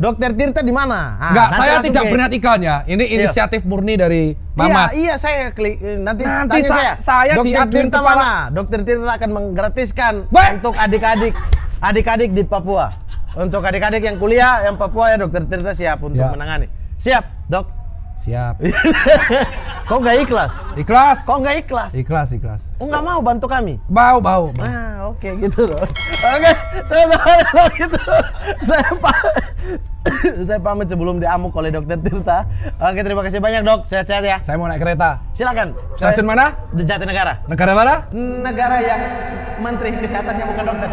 Dokter Tirta di mana? Enggak, saya tidak berniat iklannya. Ini inisiatif murni dari Mamat. Iya, saya klik nanti Nanti tanya saya di Dokter admin Tirta kepala. mana? Dokter Tirta akan menggratiskan Weh! untuk adik-adik di Papua. Untuk adik-adik yang kuliah yang Papua ya Dokter Tirta siap untuk Ya. menangani. Siap, Dok. Siap. Kok nggak ikhlas? Ikhlas. Kok nggak ikhlas? Ikhlas, ikhlas. Oh, nggak mau bantu kami? Bau. Ah, oke gitu dong. Oke, kalau gitu saya pamit sebelum diamuk oleh Dokter Tirta. Oke, terima kasih banyak dok. Sehat-sehat ya. Saya mau naik kereta. Silakan. Stasiun mana? Di Jatinegara. Negara mana? Negara yang menteri kesehatannya bukan dokter.